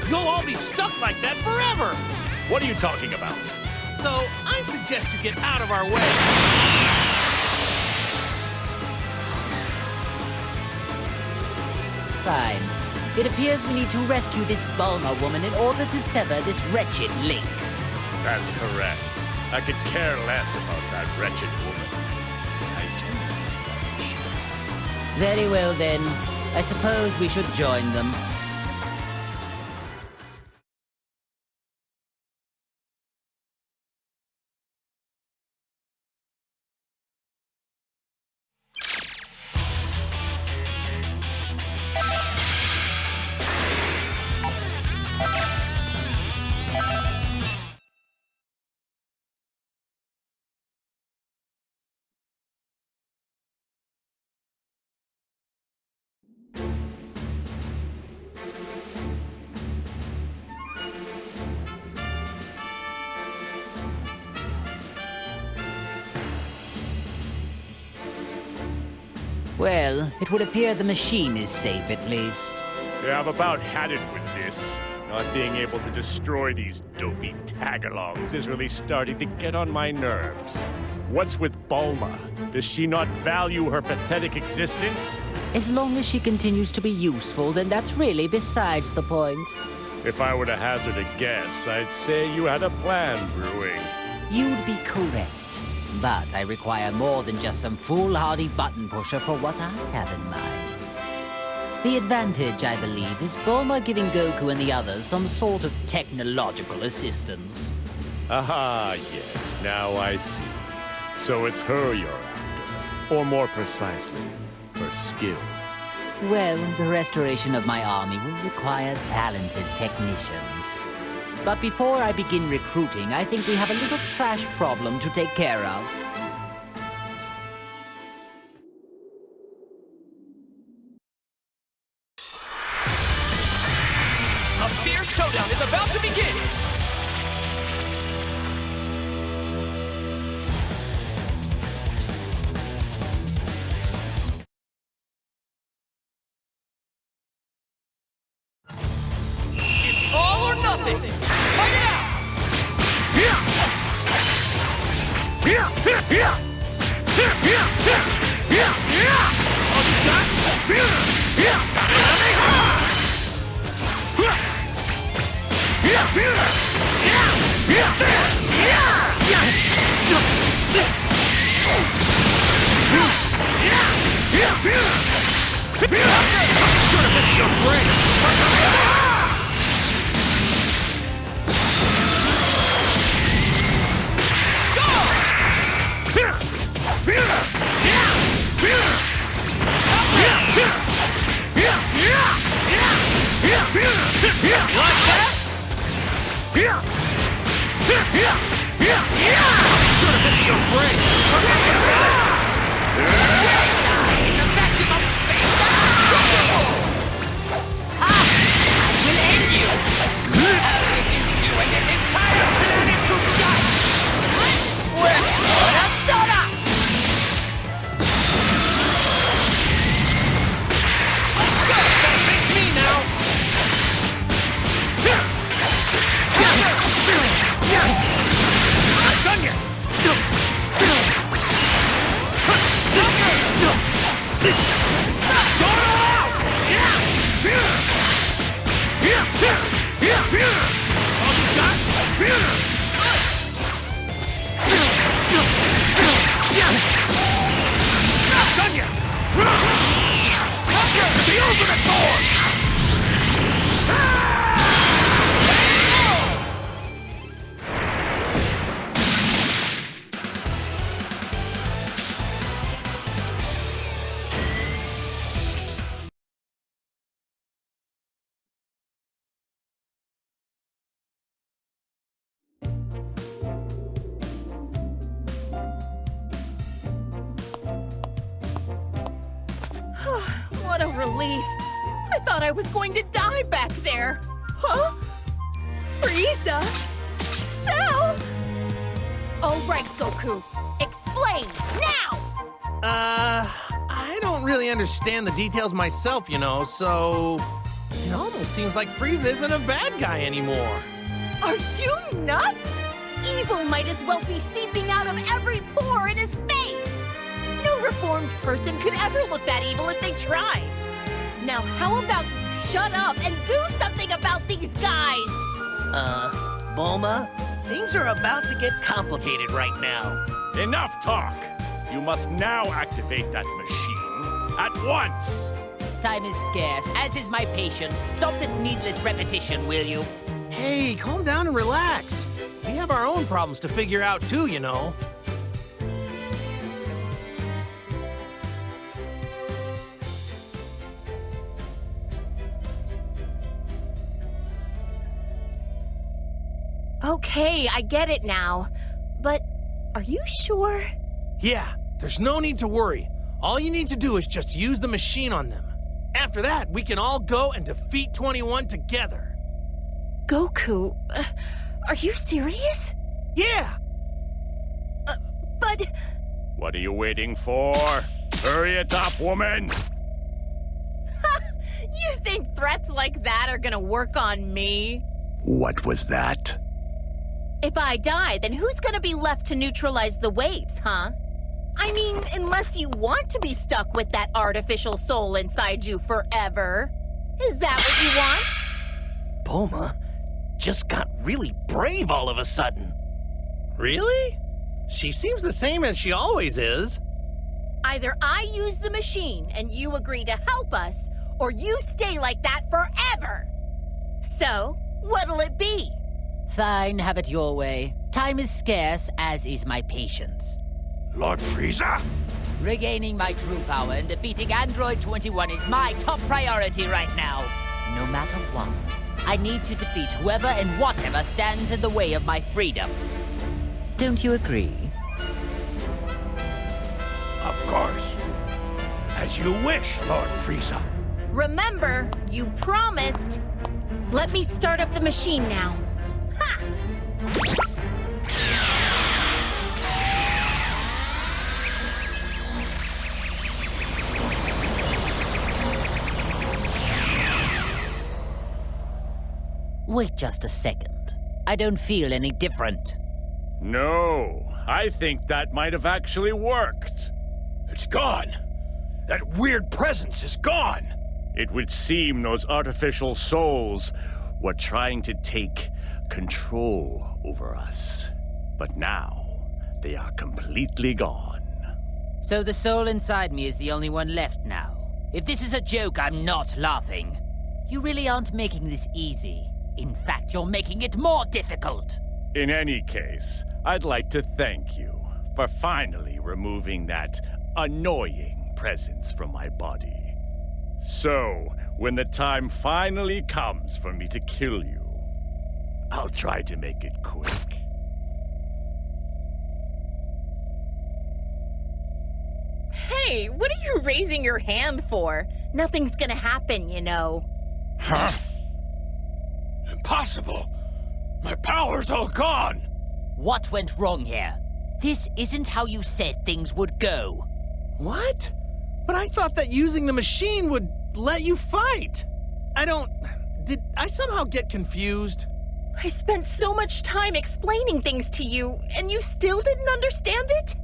you'll all be stuck like that forever. What are you talking about? So I suggest you get out of our way. Fine. It appears we need to rescue this Bulma woman in order to sever this wretched link. That's correct. I could care less about that wretched woman. I do. Very well then. I suppose we should join them. Well, it would appear the machine is safe at least. Yeah, I've about had it with this. Not being able to destroy these dopey tagalongs is really starting to get on my nerves. What's with Bulma? Does she not value her pathetic existence? As long as she continues to be useful, then that's really besides the point. If I were to hazard a guess, I'd say you had a plan brewing. You'd be correct. But I require more than just some foolhardy button pusher for what I have in mind. The advantage, I believe, is Bulma giving Goku and the others some sort of technological assistance. Aha, yes, now I see. So it's her you're after. Or more precisely, her skills. Well, the restoration of my army will require talented technicians. But before I begin recruiting, I think we have a little trash problem to take care of. to begin! It's all or nothing! Fight it out! That's all you got? Should have missed your brain! Should have missed your brain! I will end you! I'll reduce you and this entire planet to dust! We're Soda! Let's go! Don't fix me now! I'm not done yet! Go all out! That's all you got? Not done yet! This is the ultimate form! What a relief. I thought I was going to die back there. Huh? Frieza? Cell? All right, Goku. Explain, now! I don't really understand the details myself, you know, so... It almost seems like Frieza isn't a bad guy anymore. Are you nuts? Evil might as well be seeping out of every pore in his face. No reformed person could ever look that evil if they tried. Now, how about you shut up and do something about these guys? Bulma, things are about to get complicated right now. Enough talk! You must now activate that machine at once! Time is scarce, as is my patience. Stop this needless repetition, will you? Hey, calm down and relax. We have our own problems to figure out too, you know. Okay, I get it now. But are you sure? Yeah, there's no need to worry. All you need to do is just use the machine on them. After that, we can all go and defeat 21 together. Goku, are you serious? Yeah! But... What are you waiting for? Hurry it up, woman! You think threats like that are gonna work on me? What was that? If I die, then who's gonna be left to neutralize the waves, huh? I mean, unless you want to be stuck with that artificial soul inside you forever. Is that what you want? Bulma just got really brave all of a sudden. Really? She seems the same as she always is. Either I use the machine and you agree to help us, or you stay like that forever. So, what'll it be? Fine, have it your way. Time is scarce, as is my patience. Lord Frieza? Regaining my true power and defeating Android 21 is my top priority right now. No matter what, I need to defeat whoever and whatever stands in the way of my freedom. Don't you agree? Of course. As you wish, Lord Frieza. Remember, you promised. Let me start up the machine now. Wait just a second. I don't feel any different. No, I think that might have actually worked. It's gone. That weird presence is gone. It would seem those artificial souls were trying to take control over us. But now, they are completely gone. So the soul inside me is the only one left now. If this is a joke, I'm not laughing. You really aren't making this easy. In fact, you're making it more difficult. In any case, I'd like to thank you for finally removing that annoying presence from my body. So, when the time finally comes for me to kill you, I'll try to make it quick. Hey, what are you raising your hand for? Nothing's gonna happen, you know. Huh? Impossible! My power's all gone! What went wrong here? This isn't how you said things would go. What? But I thought that using the machine would let you fight. Did I somehow get confused? I spent so much time explaining things to you, and you still didn't understand it?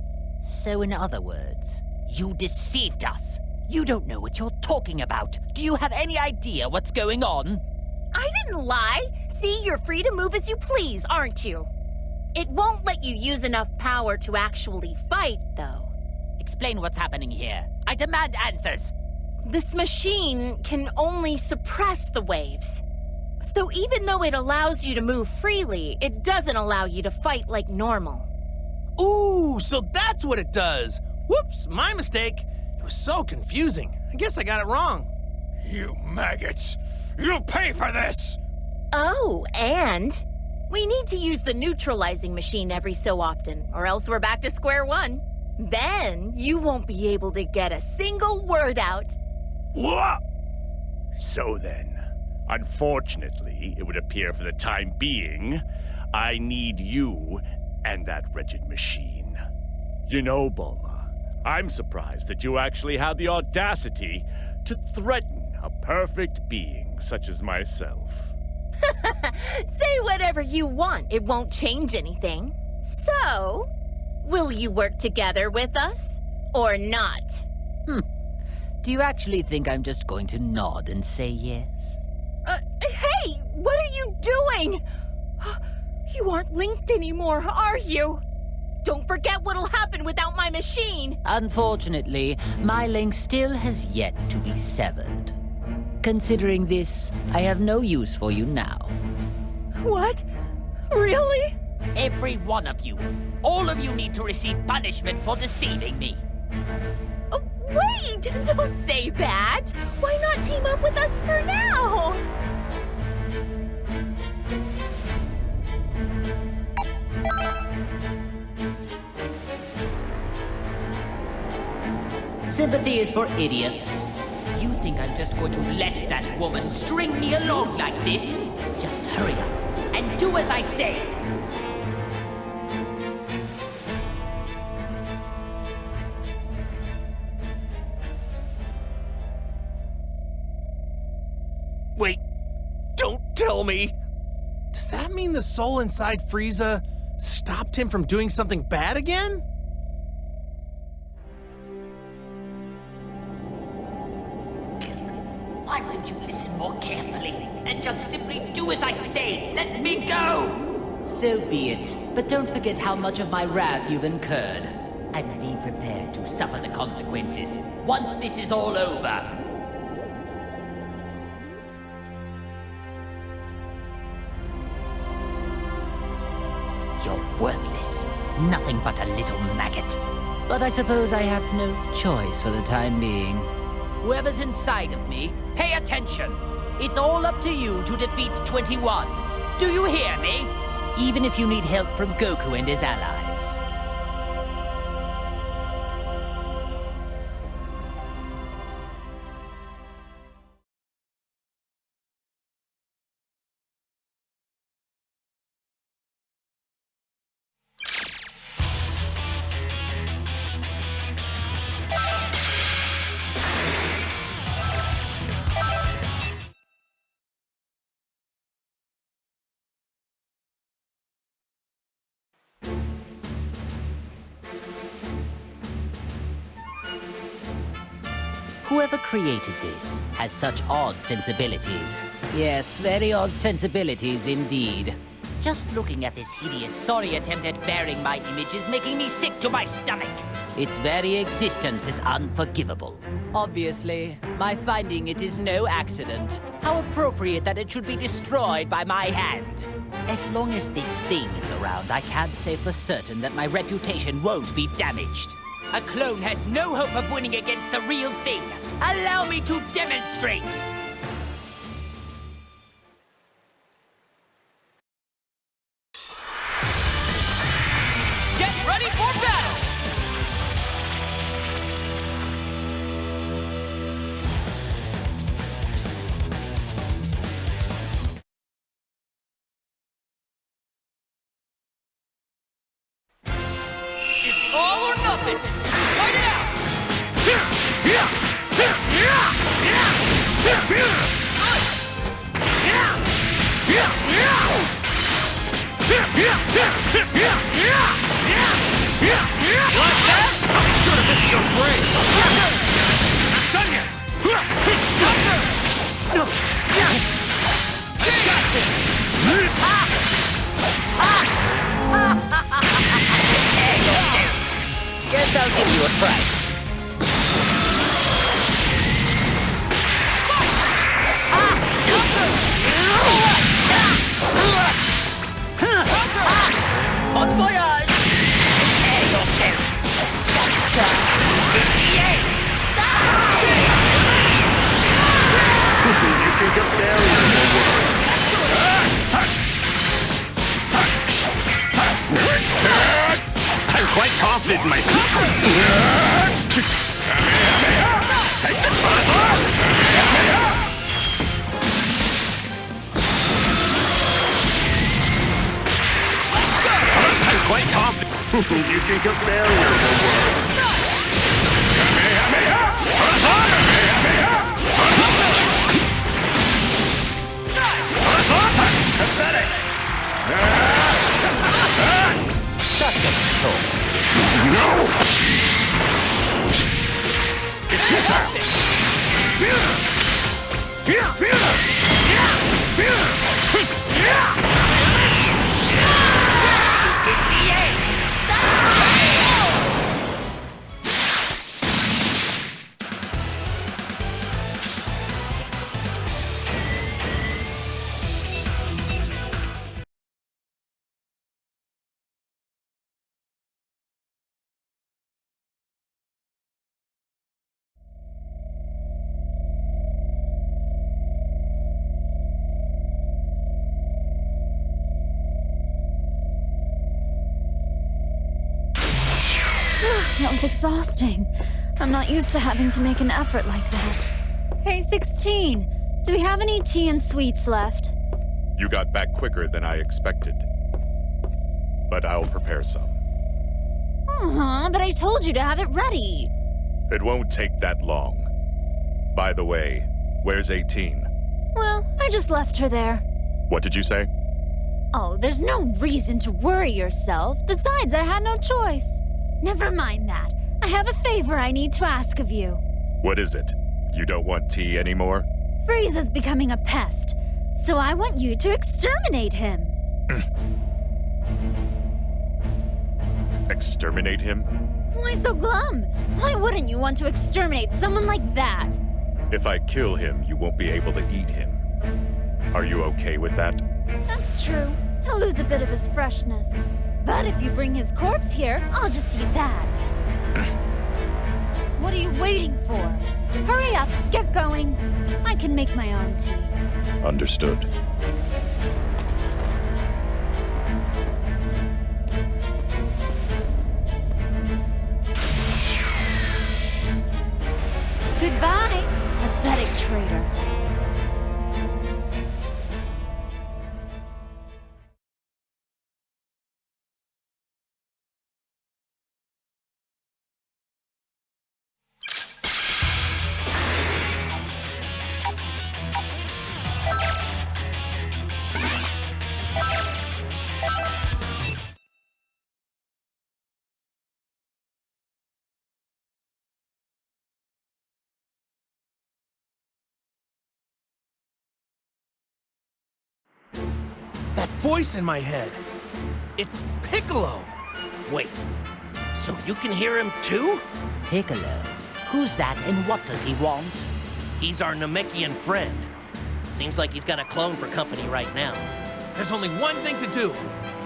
So in other words, You deceived us. You don't know what you're talking about. Do you have any idea what's going on? I didn't lie. See, you're free to move as you please, aren't you? It won't let you use enough power to actually fight, though. Explain what's happening here. I demand answers. This machine can only suppress the waves. So even though it allows you to move freely, it doesn't allow you to fight like normal. Ooh, so that's what it does. Whoops, my mistake. It was so confusing. I guess I got it wrong. You maggots! You'll pay for this! Oh, and we need to use the neutralizing machine every so often, or else we're back to square one. Then you won't be able to get a single word out. What? So then, unfortunately, it would appear for the time being, I need you and that wretched machine. You know, Bulma, I'm surprised that you actually had the audacity to threaten a perfect being such as myself. Say whatever you want, it won't change anything. So, will you work together with us, or not? do you actually think I'm just going to nod and say yes? Hey, what are you doing? You aren't linked anymore, are you? Don't forget what'll happen without my machine. Unfortunately, my link still has yet to be severed. Considering this, I have no use for you now. What? Really? Every one of you. All of you need to receive punishment for deceiving me. Wait! Don't say that! Why not team up with us for now? Sympathy is for idiots. You think I'm just going to let that woman string me along like this? Just hurry up and do as I say. Wait, don't tell me! Does that mean the soul inside Frieza stopped him from doing something bad again? Why won't you listen more carefully and just simply do as I say? Let me go! So be it, but don't forget how much of my wrath you've incurred. And be prepared to suffer the consequences once this is all over. You're worthless. Nothing but a little maggot. But I suppose I have no choice for the time being. Whoever's inside of me, pay attention. It's all up to you to defeat 21. Do you hear me? Even if you need help from Goku and his allies. Whoever created this has such odd sensibilities. Yes, very odd sensibilities indeed. Just looking at this hideous, sorry attempt at bearing my image is making me sick to my stomach. Its very existence is unforgivable. Obviously, my finding it is no accident. How appropriate that it should be destroyed by my hand. As long as this thing is around, I can't say for certain that my reputation won't be damaged. A clone has no hope of winning against the real thing. Allow me to demonstrate! Get ready for battle! It's all or nothing! Fight it out! I'll be sure to visit your grave. Not done yet. Guess I'll give you a fright. Bon voyage! Prepare yourself! Gotcha! This is the end! You think up there I'm quite confident in myself. Take the buzz off! I'm quite confident. You think up there will work. Pathetic! Such a chore. No! It's your turn! This is the end! That was exhausting. I'm not used to having to make an effort like that. Hey, 16, do we have any tea and sweets left? You got back quicker than I expected. But I'll prepare some. But I told you to have it ready. It won't take that long. By the way, where's 18? Well, I just left her there. What did you say? Oh, there's no reason to worry yourself. Besides, I had no choice. Never mind that. I have a favor I need to ask of you. What is it? You don't want tea anymore? Frieza's becoming a pest, so I want you to exterminate him. Exterminate him? Why so glum? Why wouldn't you want to exterminate someone like that? If I kill him, you won't be able to eat him. Are you okay with that? That's true. He'll lose a bit of his freshness. But if you bring his corpse here, I'll just eat that. What are you waiting for? Hurry up, get going. I can make my own tea. Understood. Goodbye, pathetic traitor. voice in my head. It's Piccolo. Wait, so you can hear him too? Piccolo? Who's that and what does he want? He's our Namekian friend. Seems like he's got a clone for company right now. There's only one thing to do.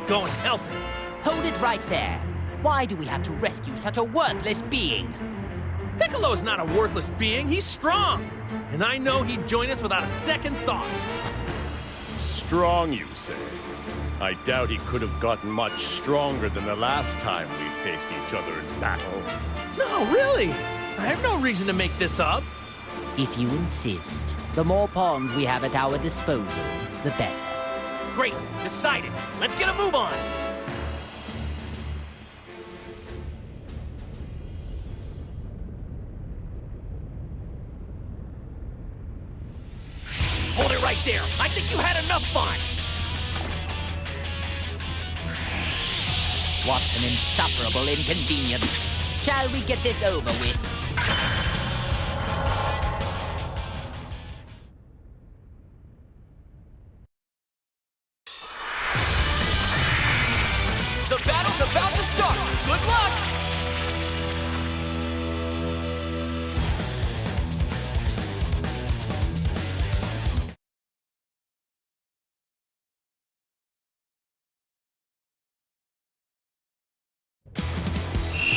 Go and help him. Hold it right there. Why do we have to rescue such a worthless being? Piccolo's not a worthless being, he's strong. And I know he'd join us without a second thought. Strong, you say? I doubt he could have gotten much stronger than the last time we faced each other in battle. No, really. I have no reason to make this up. If you insist, the more pawns we have at our disposal, the better. Great, decided. Let's get a move on. Hold it right there. I think you had enough fun. What an insufferable inconvenience. Shall we get this over with? The battle's about to start. Good luck!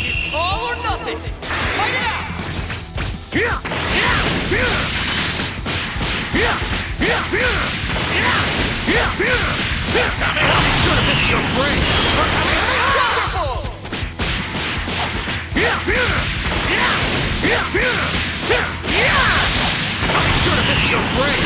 It's all or nothing! Fight it out! I'll be sure to visit your grave! Wonderful! I'll be sure to visit your grave!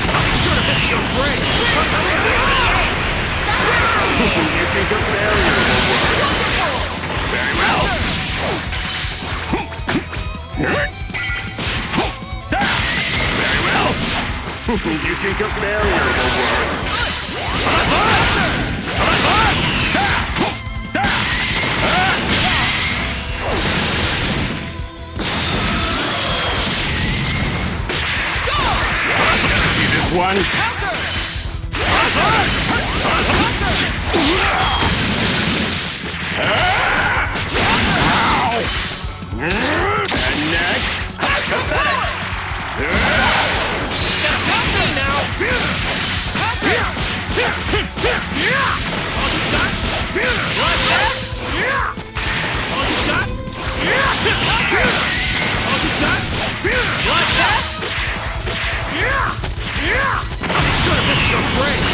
I'll be sure to visit your grave! You think a barrier will work? Very well! Very well! You think a barrier will work? See this one? And next... I'll be sure to visit your grave!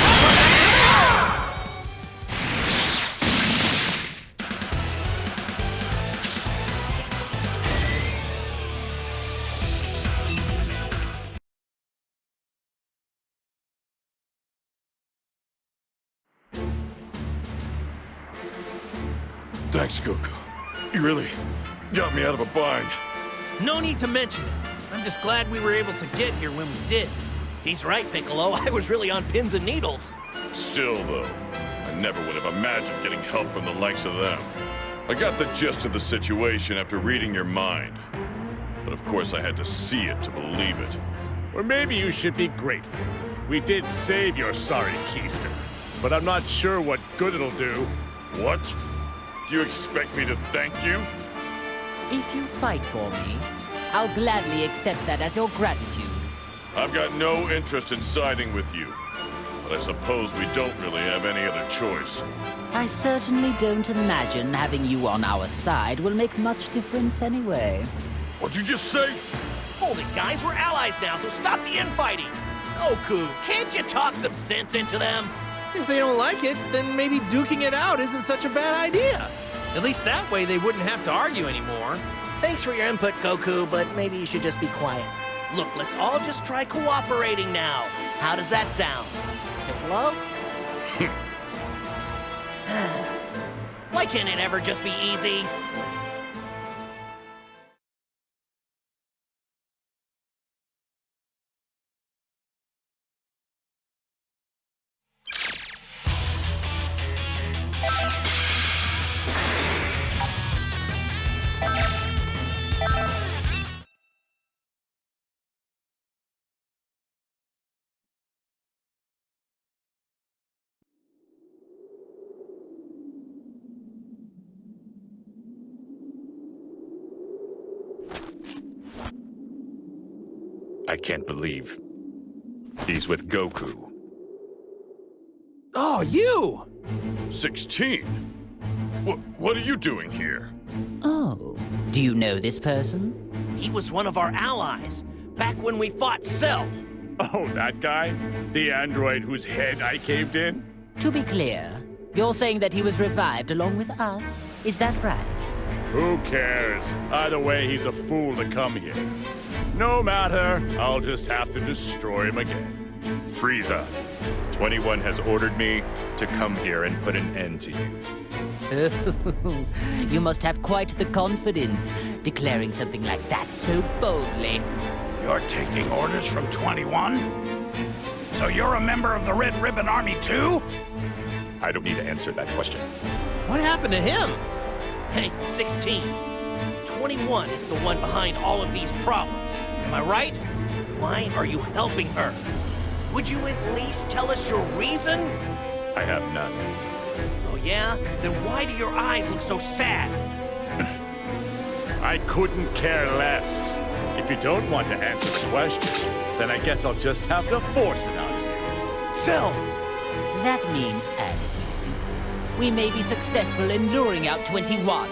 Thanks, Goku. You really got me out of a bind. No need to mention it. I'm just glad we were able to get here when we did. He's right, Piccolo. I was really on pins and needles. Still, though, I never would have imagined getting help from the likes of them. I got the gist of the situation after reading your mind. But of course I had to see it to believe it. Or maybe you should be grateful. We did save your sorry keister, but I'm not sure what good it'll do. What? Do you expect me to thank you? If you fight for me, I'll gladly accept that as your gratitude. I've got no interest in siding with you. But I suppose we don't really have any other choice. I certainly don't imagine having you on our side will make much difference anyway. What'd you just say? Hold it, guys. We're allies now, so stop the infighting. Goku, can't you talk some sense into them? If they don't like it, then maybe duking it out isn't such a bad idea. At least that way they wouldn't have to argue anymore. Thanks for your input, Goku, but maybe you should just be quiet. Look, let's all just try cooperating now. How does that sound? Piccolo? Why can't it ever just be easy? I can't believe he's with Goku. Oh, you! 16? What are you doing here? Oh, do you know this person? He was one of our allies, back when we fought Cell. Oh, that guy? The android whose head I caved in? To be clear, you're saying that he was revived along with us. Is that right? Who cares? Either way, he's a fool to come here. No matter, I'll just have to destroy him again. Frieza, 21 has ordered me to come here and put an end to you. Oh, you must have quite the confidence, declaring something like that so boldly. You're taking orders from 21? So you're a member of the Red Ribbon Army too? I don't need to answer that question. What happened to him? Hey, 16. 21 is the one behind all of these problems. Am I right? Why are you helping her? Would you at least tell us your reason? I have none. Oh yeah? Then why do your eyes look so sad? I couldn't care less. If you don't want to answer the question, then I guess I'll just have to force it out of you. Cell! That means, as we may be successful in luring out 21.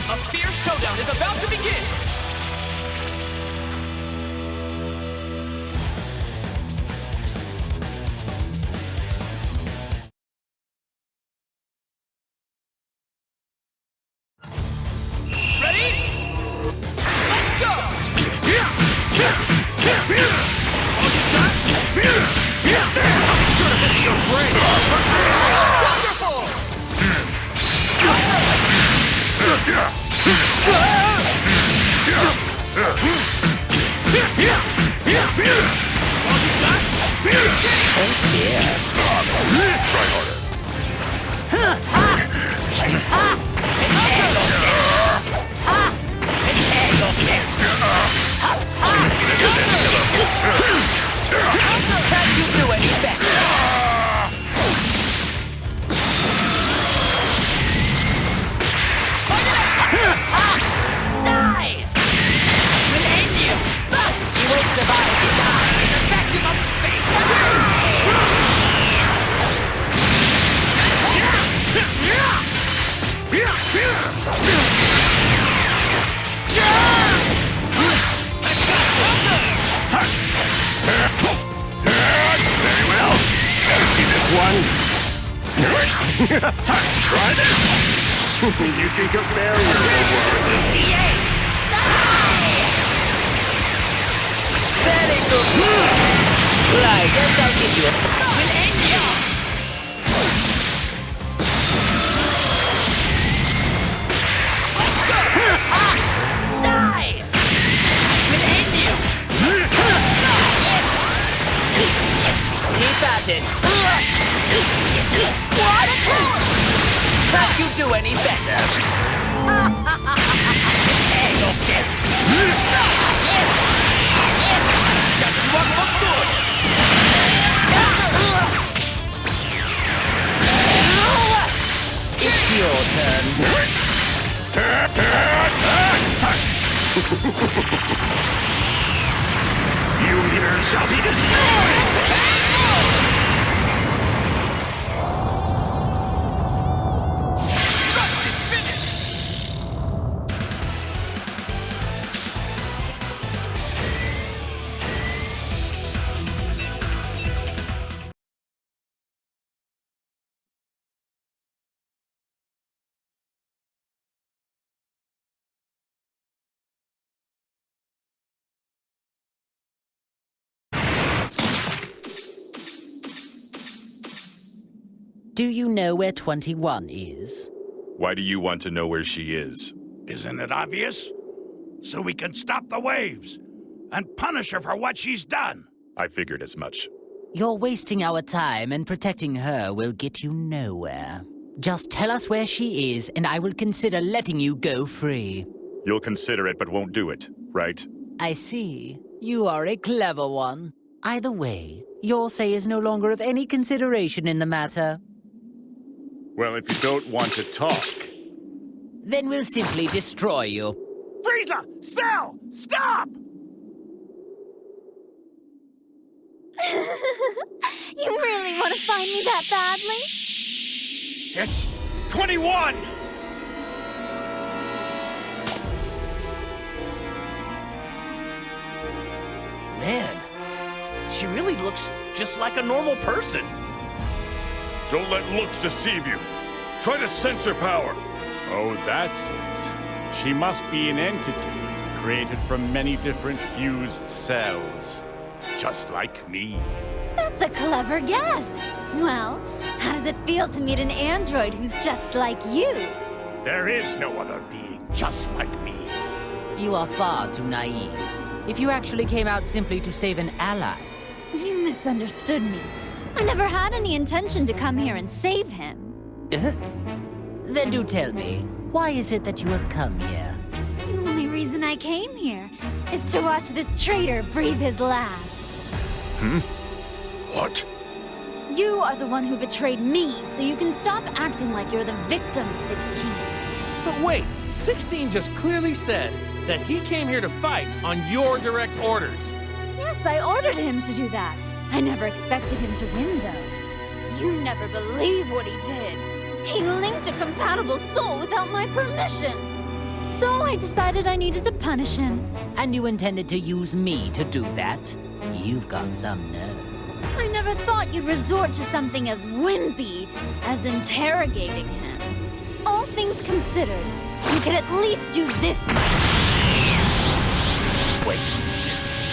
A fierce showdown is about to begin! Ready? Let's go! Wonderful! Oh dear. Try harder. Can't you do any better? Die! We'll end you! You won't survive this time in the vacuum of Very well. See this one? Try this. You think a barrier will work? very good. Well, I guess I'll give you a... We'll end you! Let's go! Die! We'll end you! Keep at it! What? Can't you do any better? Prepare yourself! Shut you up for good! It's your turn. You here shall be destroyed! Do you know where 21 is? Why do you want to know where she is? Isn't it obvious? So we can stop the waves and punish her for what she's done. I figured as much. You're wasting our time, and protecting her will get you nowhere. Just tell us where she is, and I will consider letting you go free. You'll consider it, but won't do it, right? I see. You are a clever one. Either way, your say is no longer of any consideration in the matter. Well, if you don't want to talk, Then we'll simply destroy you. Frieza! Cell! Stop! You really want to find me that badly? It's 21! Man, she really looks just like a normal person. Don't let looks deceive you. Try to sense her power. oh, that's it. She must be an entity created from many different fused cells. Just like me. That's a clever guess. Well, how does it feel to meet an android who's just like you? There is no other being just like me. You are far too naive. If you actually came out simply to save an ally, You misunderstood me. I never had any intention to come here and save him. then do tell me, why is it that you have come here? The only reason I came here is to watch this traitor breathe his last. What? You are the one who betrayed me, so you can stop acting like you're the victim, 16. But wait, 16 just clearly said that he came here to fight on your direct orders. Yes, I ordered him to do that. I never expected him to win, though. You never believe what he did. He linked a compatible soul without my permission. So I decided I needed to punish him. And you intended to use me to do that? You've got some nerve. I never thought you'd resort to something as wimpy as interrogating him. All things considered, you could at least do this much. Wait,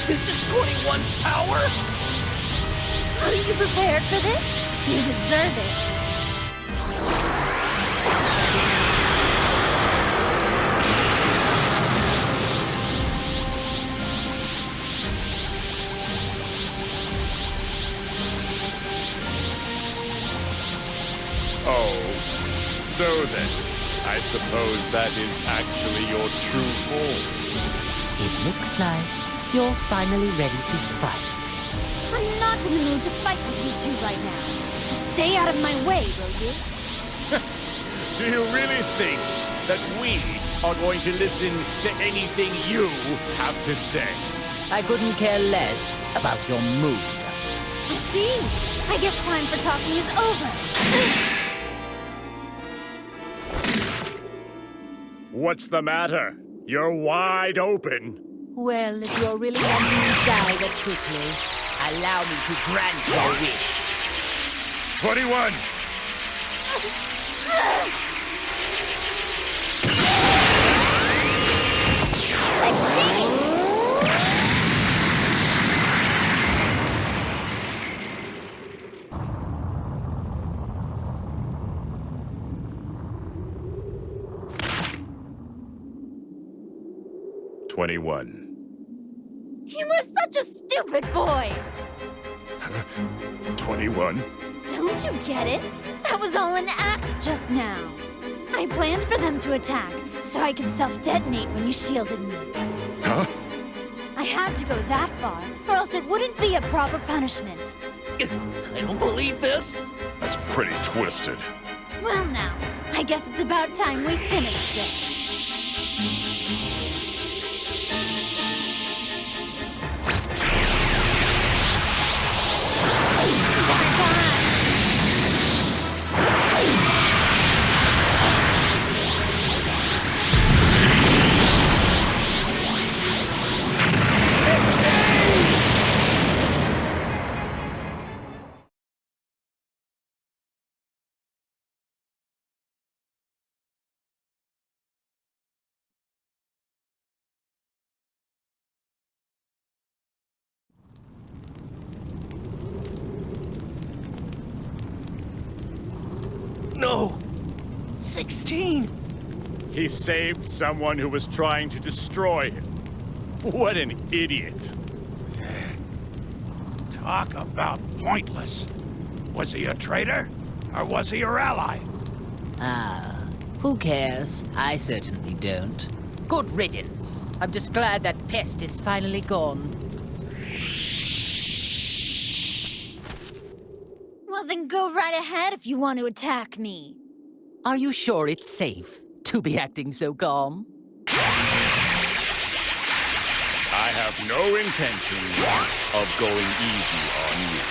this is 21's power? Are you prepared for this? You deserve it. Oh, so then, I suppose that is actually your true form. It looks like you're finally ready to fight. I'm not in the mood to fight with you two right now. Just stay out of my way, will you? Do you really think that we are going to listen to anything you have to say? I couldn't care less about your mood. I see. I guess time for talking is over. What's the matter? You're wide open. Well, if you're really wanting to die that quickly, allow me to grant your wish. 21! You were such a stupid boy. 21? Don't you get it? That was all an act just now. I planned for them to attack, so I could self-detonate when you shielded me. Huh? I had to go that far, or else it wouldn't be a proper punishment. I don't believe this. That's pretty twisted. Well now, I guess it's about time we finished this. No! 16! He saved someone who was trying to destroy him. What an idiot. Talk about pointless. Was he a traitor? Or was he your ally? Ah, who cares? I certainly don't. Good riddance. I'm just glad that pest is finally gone. Well, then go right ahead if you want to attack me. Are you sure it's safe to be acting so calm? I have no intention of going easy on you.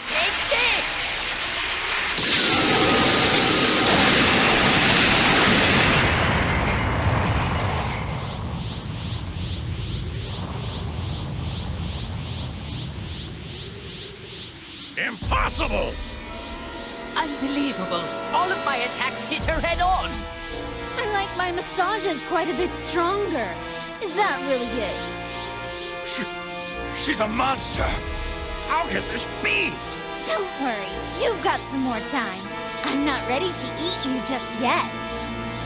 Take this! Impossible! Unbelievable! All of my attacks hit her head on! I like my massages quite a bit stronger. Is that really it? She's a monster! How can this be? Don't worry, you've got some more time. I'm not ready to eat you just yet.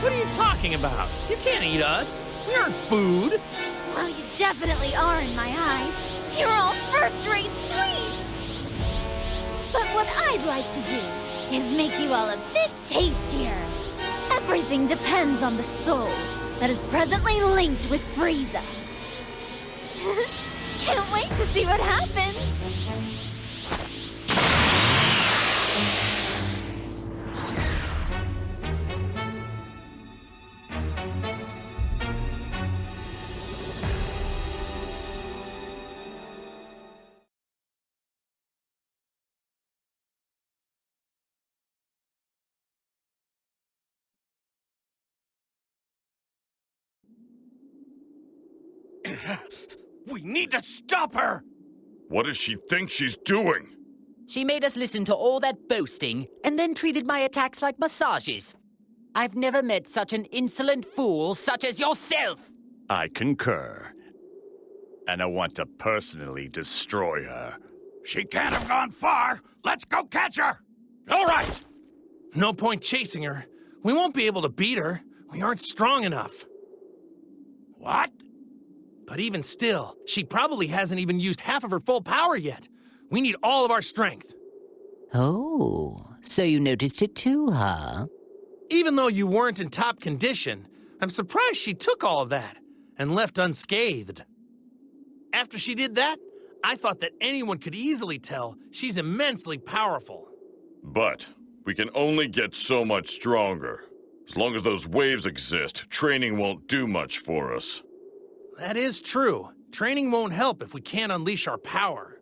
What are you talking about? You can't eat us. We aren't food. Well, you definitely are in my eyes. You're all first-rate sweets! But what I'd like to do is make you all a bit tastier. Everything depends on the soul that is presently linked with Frieza. Can't wait to see what happens! We need to stop her! What does she think she's doing? She made us listen to all that boasting and then treated my attacks like massages. I've never met such an insolent fool such as yourself! I concur. And I want to personally destroy her. She can't have gone far! Let's go catch her! All right! No point chasing her. We won't be able to beat her. We aren't strong enough. What? But even still, she probably hasn't even used half of her full power yet. We need all of our strength. Oh, so you noticed it too, huh? Even though you weren't in top condition, I'm surprised she took all of that and left unscathed. After she did that, I thought that anyone could easily tell she's immensely powerful. But we can only get so much stronger. As long as those waves exist, training won't do much for us. That is true. Training won't help if we can't unleash our power.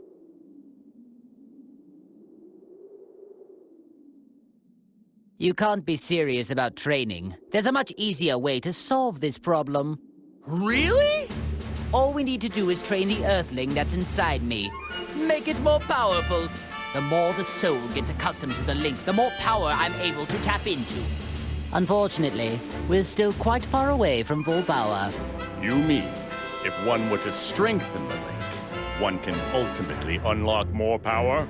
You can't be serious about training. There's a much easier way to solve this problem. Really? All we need to do is train the Earthling that's inside me. Make it more powerful. The more the soul gets accustomed to the link, the more power I'm able to tap into. Unfortunately, we're still quite far away from full power. You mean, if one were to strengthen the link, one can ultimately unlock more power?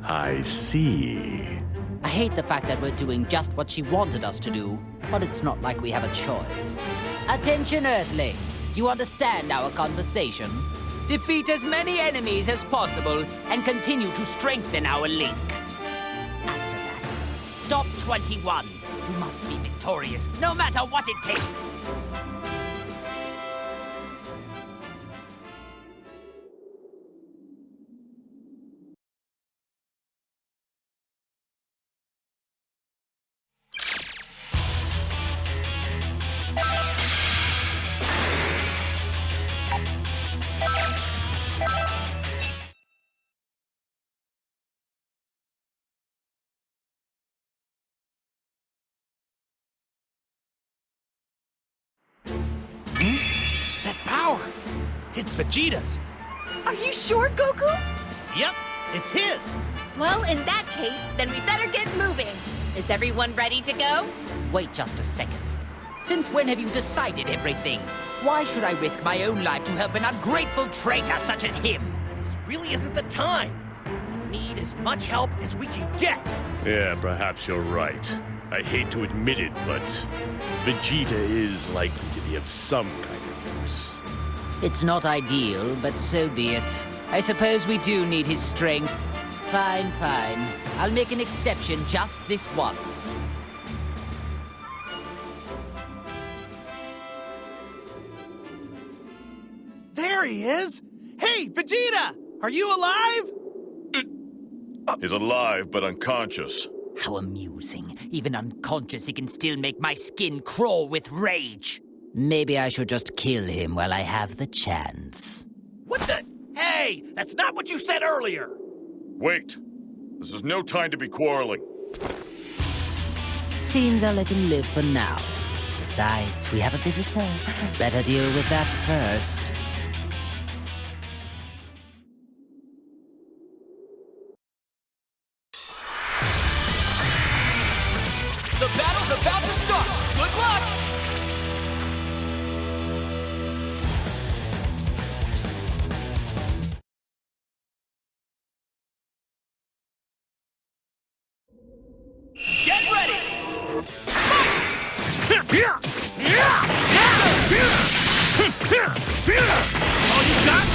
I see. I hate the fact that we're doing just what she wanted us to do, but it's not like we have a choice. Attention, Earthling. Do you understand our conversation? Defeat as many enemies as possible and continue to strengthen our link. After that, stop 21. You must be victorious, no matter what it takes. That power! It's Vegeta's! Are you sure, Goku? Yep, it's his. Well, in that case, then we better get moving. Is everyone ready to go? Wait just a second. Since when have you decided everything? Why should I risk my own life to help an ungrateful traitor such as him? This really isn't the time. We need as much help as we can get. Yeah, perhaps you're right. I hate to admit it, but Vegeta is likely to be of some kind of use. It's not ideal, but so be it. I suppose we do need his strength. Fine, fine. I'll make an exception just this once. There he is! Hey, Vegeta! Are you alive? He's alive but unconscious. How amusing. Even unconscious, he can still make my skin crawl with rage. Maybe I should just kill him while I have the chance. What the? Hey, that's not what you said earlier. Wait. This is no time to be quarreling. Seems I'll let him live for now. Besides, we have a visitor. Better deal with that first. The battle's about to start! Good luck! Get ready! All you got?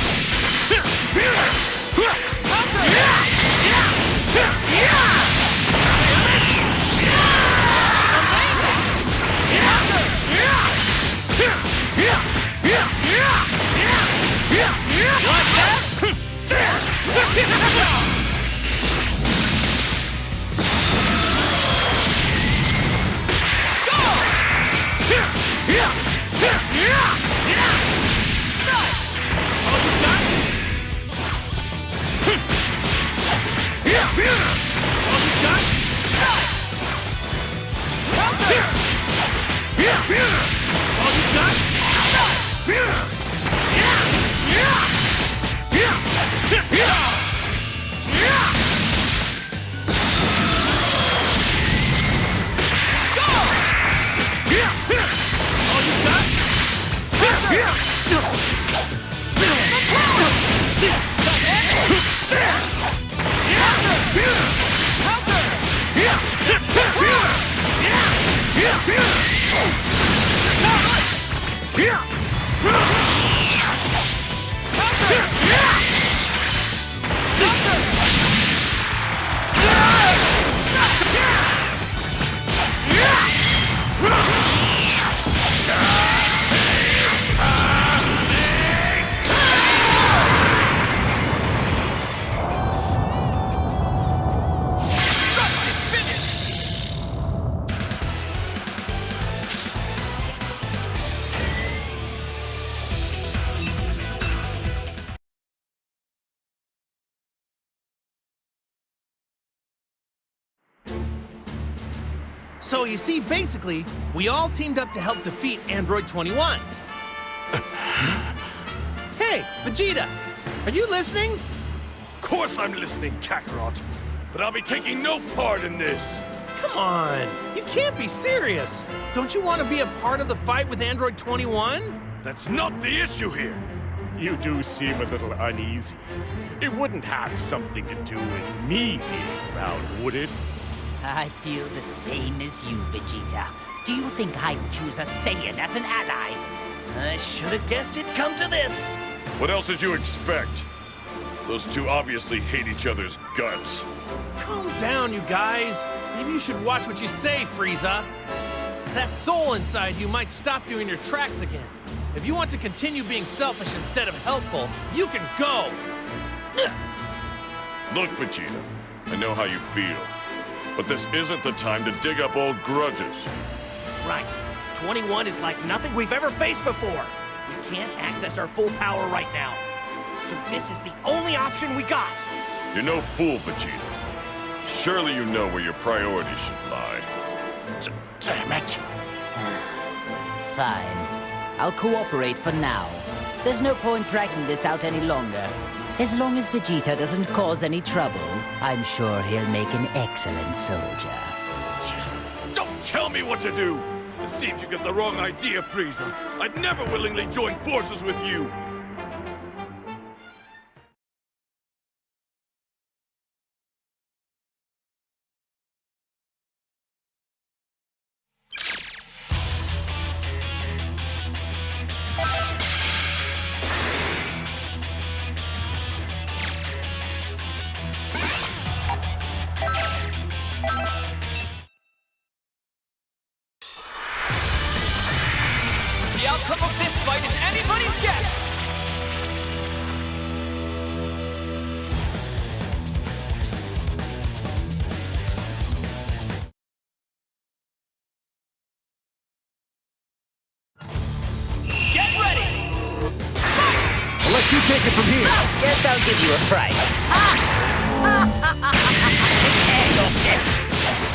So you see, basically, we all teamed up to help defeat Android 21. Hey, Vegeta, are you listening? Of course I'm listening, Kakarot. But I'll be taking no part in this. Come on, you can't be serious. Don't you want to be a part of the fight with Android 21? That's not the issue here. You do seem a little uneasy. It wouldn't have something to do with me being around, would it? I feel the same as you, Vegeta. Do you think I'd choose a Saiyan as an ally? I should have guessed it'd come to this. What else did you expect? Those two obviously hate each other's guts. Calm down, you guys. Maybe you should watch what you say, Frieza. That soul inside you might stop you in your tracks again. If you want to continue being selfish instead of helpful, you can go. Look, Vegeta, I know how you feel. But this isn't the time to dig up old grudges. That's right. 21 is like nothing we've ever faced before. We can't access our full power right now. So this is the only option we got. You're no fool, Vegeta. Surely you know where your priorities should lie. Damn it. Fine. I'll cooperate for now. There's no point dragging this out any longer. As long as Vegeta doesn't cause any trouble, I'm sure he'll make an excellent soldier. Don't tell me what to do! It seems you get the wrong idea, Frieza. I'd never willingly join forces with you. The outcome of this fight is anybody's guess! let you take it from here. Guess I'll give you a fright. Prepare yourself.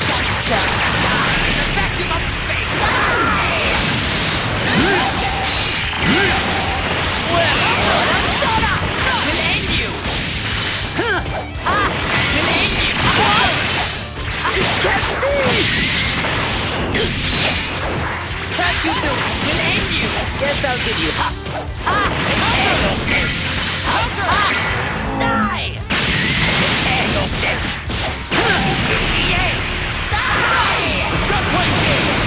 Gotcha. In the vacuum of space. Well, Sona will end you. Will end you. What? It can't be. Can't you do? Will end you. Guess I'll give you. Prepare yourself. Die. Prepare yourself. This is the end. Die. Stop playing games!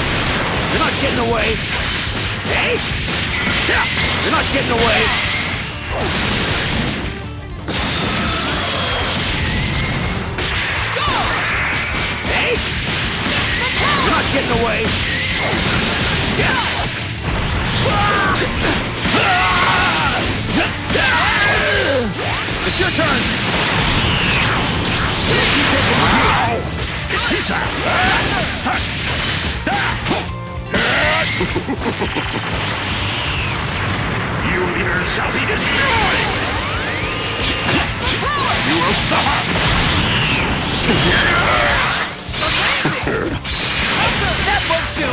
You're not getting away! Hey! You're not getting away! Hey! You're not getting away! It's your turn! You take it from here! It's futile! You leaders shall be destroyed! You will suffer! That won't do.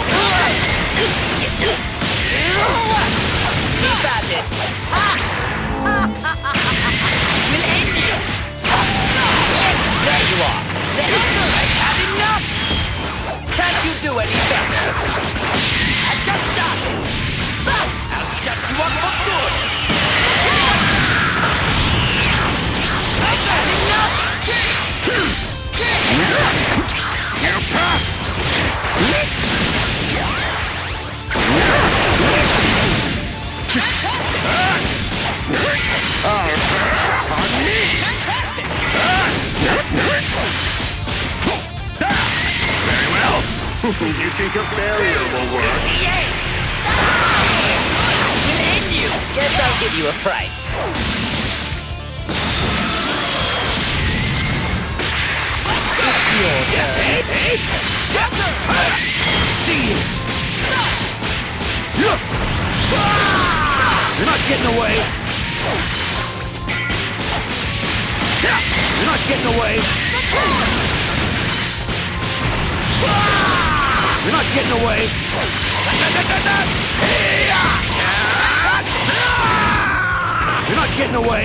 Keep at it. We'll end you. There you are. I've had enough. Can't you do any better? I've just started. I'll shut you up for good. I've had enough. You're past! Fantastic! On me! Fantastic! Very well. You think a barrier will work? We'll end you! Guess I'll give you a fright. It's your turn. Hey! See you! You're not getting away! You're not getting away! You're not getting away! You're not getting away!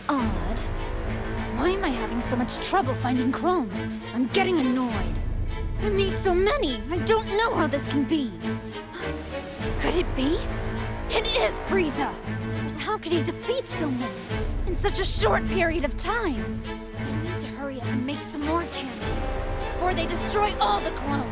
Odd. Why am I having so much trouble finding clones? I'm getting annoyed. I meet so many. I don't know how this can be. Could it be? It is Frieza! But how could he defeat so many in such a short period of time? I need to hurry up and make some more candy before they destroy all the clones.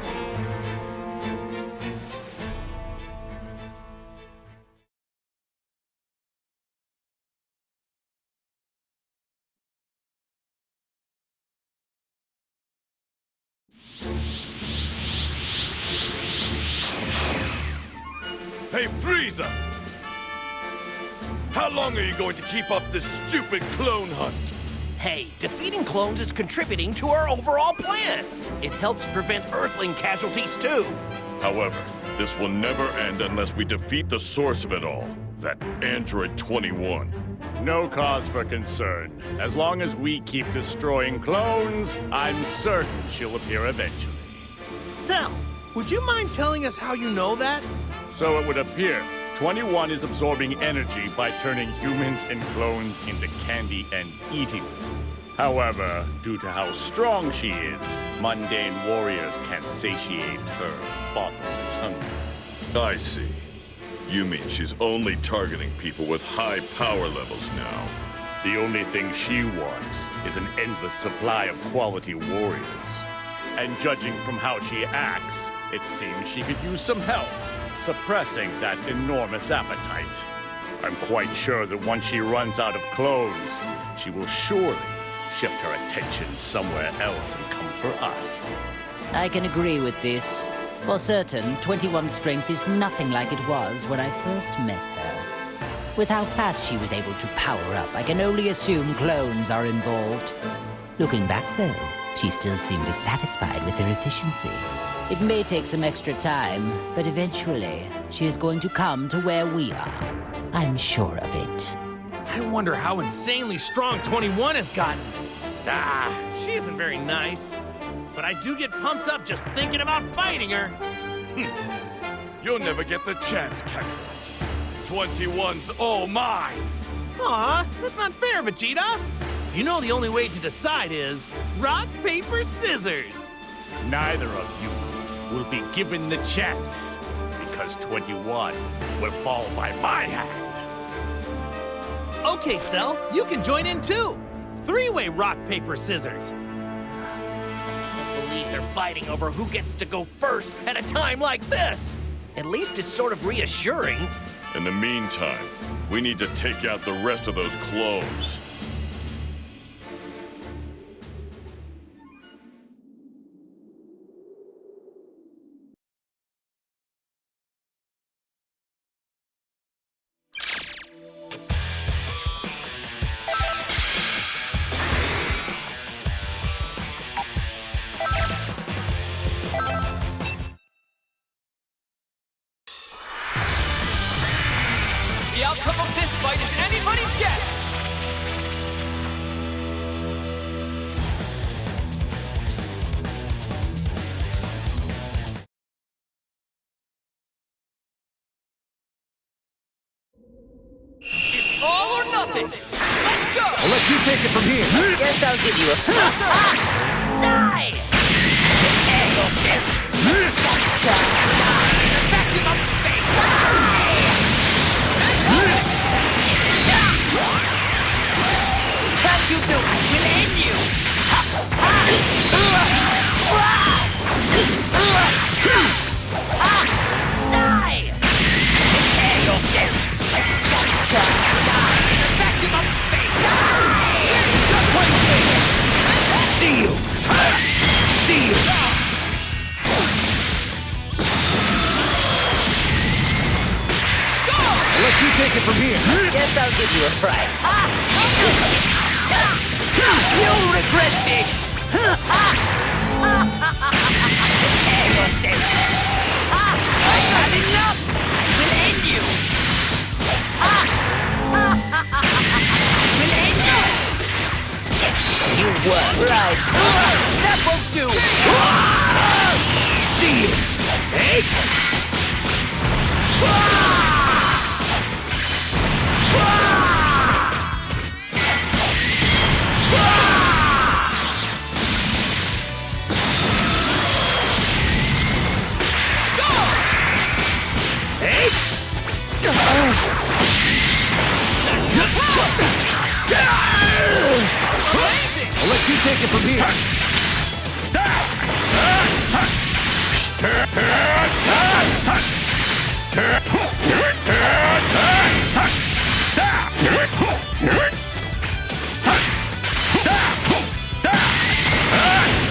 Hey, Frieza! How long are you going to keep up this stupid clone hunt? Hey, defeating clones is contributing to our overall plan. It helps prevent Earthling casualties, too. However, this will never end unless we defeat the source of it all, that Android 21. No cause for concern. As long as we keep destroying clones, I'm certain she'll appear eventually. Cell, would you mind telling us how you know that? So it would appear 21 is absorbing energy by turning humans and clones into candy and eating them. However, due to how strong she is, mundane warriors can't satiate her bottomless hunger. I see. You mean she's only targeting people with high power levels now? The only thing she wants is an endless supply of quality warriors. And judging from how she acts, it seems she could use some help suppressing that enormous appetite. I'm quite sure that once she runs out of clones, she will surely shift her attention somewhere else and come for us. I can agree with this. For certain, 21 strength is nothing like it was when I first met her. With how fast she was able to power up, I can only assume clones are involved. Looking back, though, she still seemed dissatisfied with her efficiency. It may take some extra time, but eventually, she is going to come to where we are. I'm sure of it. I wonder how insanely strong 21 has gotten. She isn't very nice. But I do get pumped up just thinking about fighting her. You'll never get the chance, Kakarot. 21's all mine. Aw, that's not fair, Vegeta. You know the only way to decide is rock, paper, scissors. Neither of you will be given the chance, because 21 will fall by my hand. Okay, Cell, you can join in too. Three-way rock, paper, scissors. I believe they're fighting over who gets to go first at a time like this. At least it's sort of reassuring. In the meantime, we need to take out the rest of those clones. The outcome of this fight is anybody's guess! It's all or nothing! Let's go! I'll let you take it from here. Guess I'll give you a Die! Prepare yourself! Vacuum of space! Can't you do it? We'll end you! Die! Prepare yourself! Vacuum of space! See you! See you! I'll let you take it from here. Guess I'll give you a fright. You'll regret this! Prepare yourself! I've had enough! We'll end you! We'll end you! You won! Right. That won't do! See you! Hey! Amazing! I'll let you take it from here.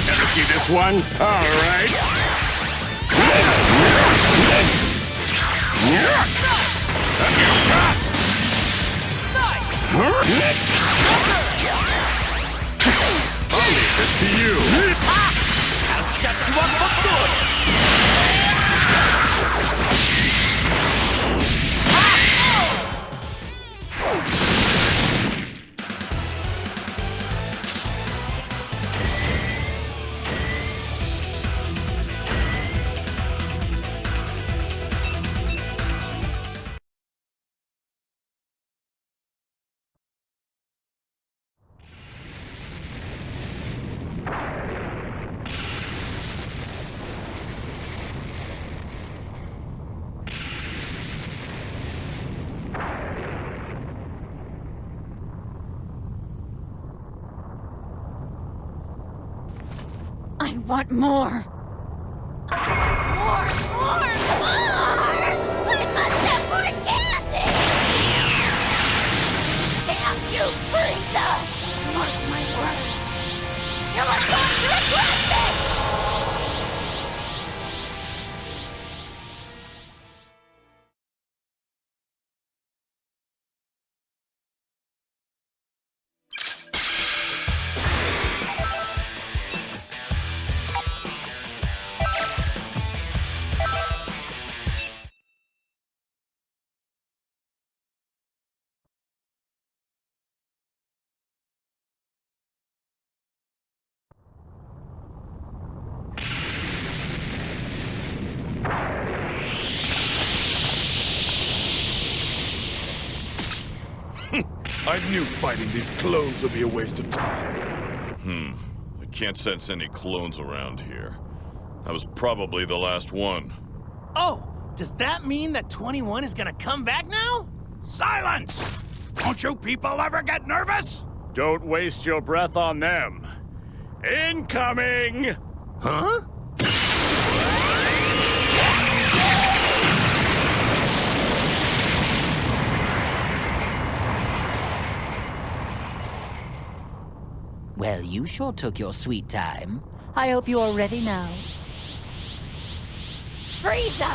Ever see this one? All right. Nice! I'll leave this to you. I'll shut you up for good! want more. More! I must have more candy! Damn you, Frieza! Mark my words. You are going to regret this! I knew fighting these clones would be a waste of time. I can't sense any clones around here. That was probably the last one. Oh, does that mean that 21 is gonna come back now? Silence! Don't you people ever get nervous? Don't waste your breath on them. Incoming! Huh? Well, you sure took your sweet time. I hope you are ready now. Frieza!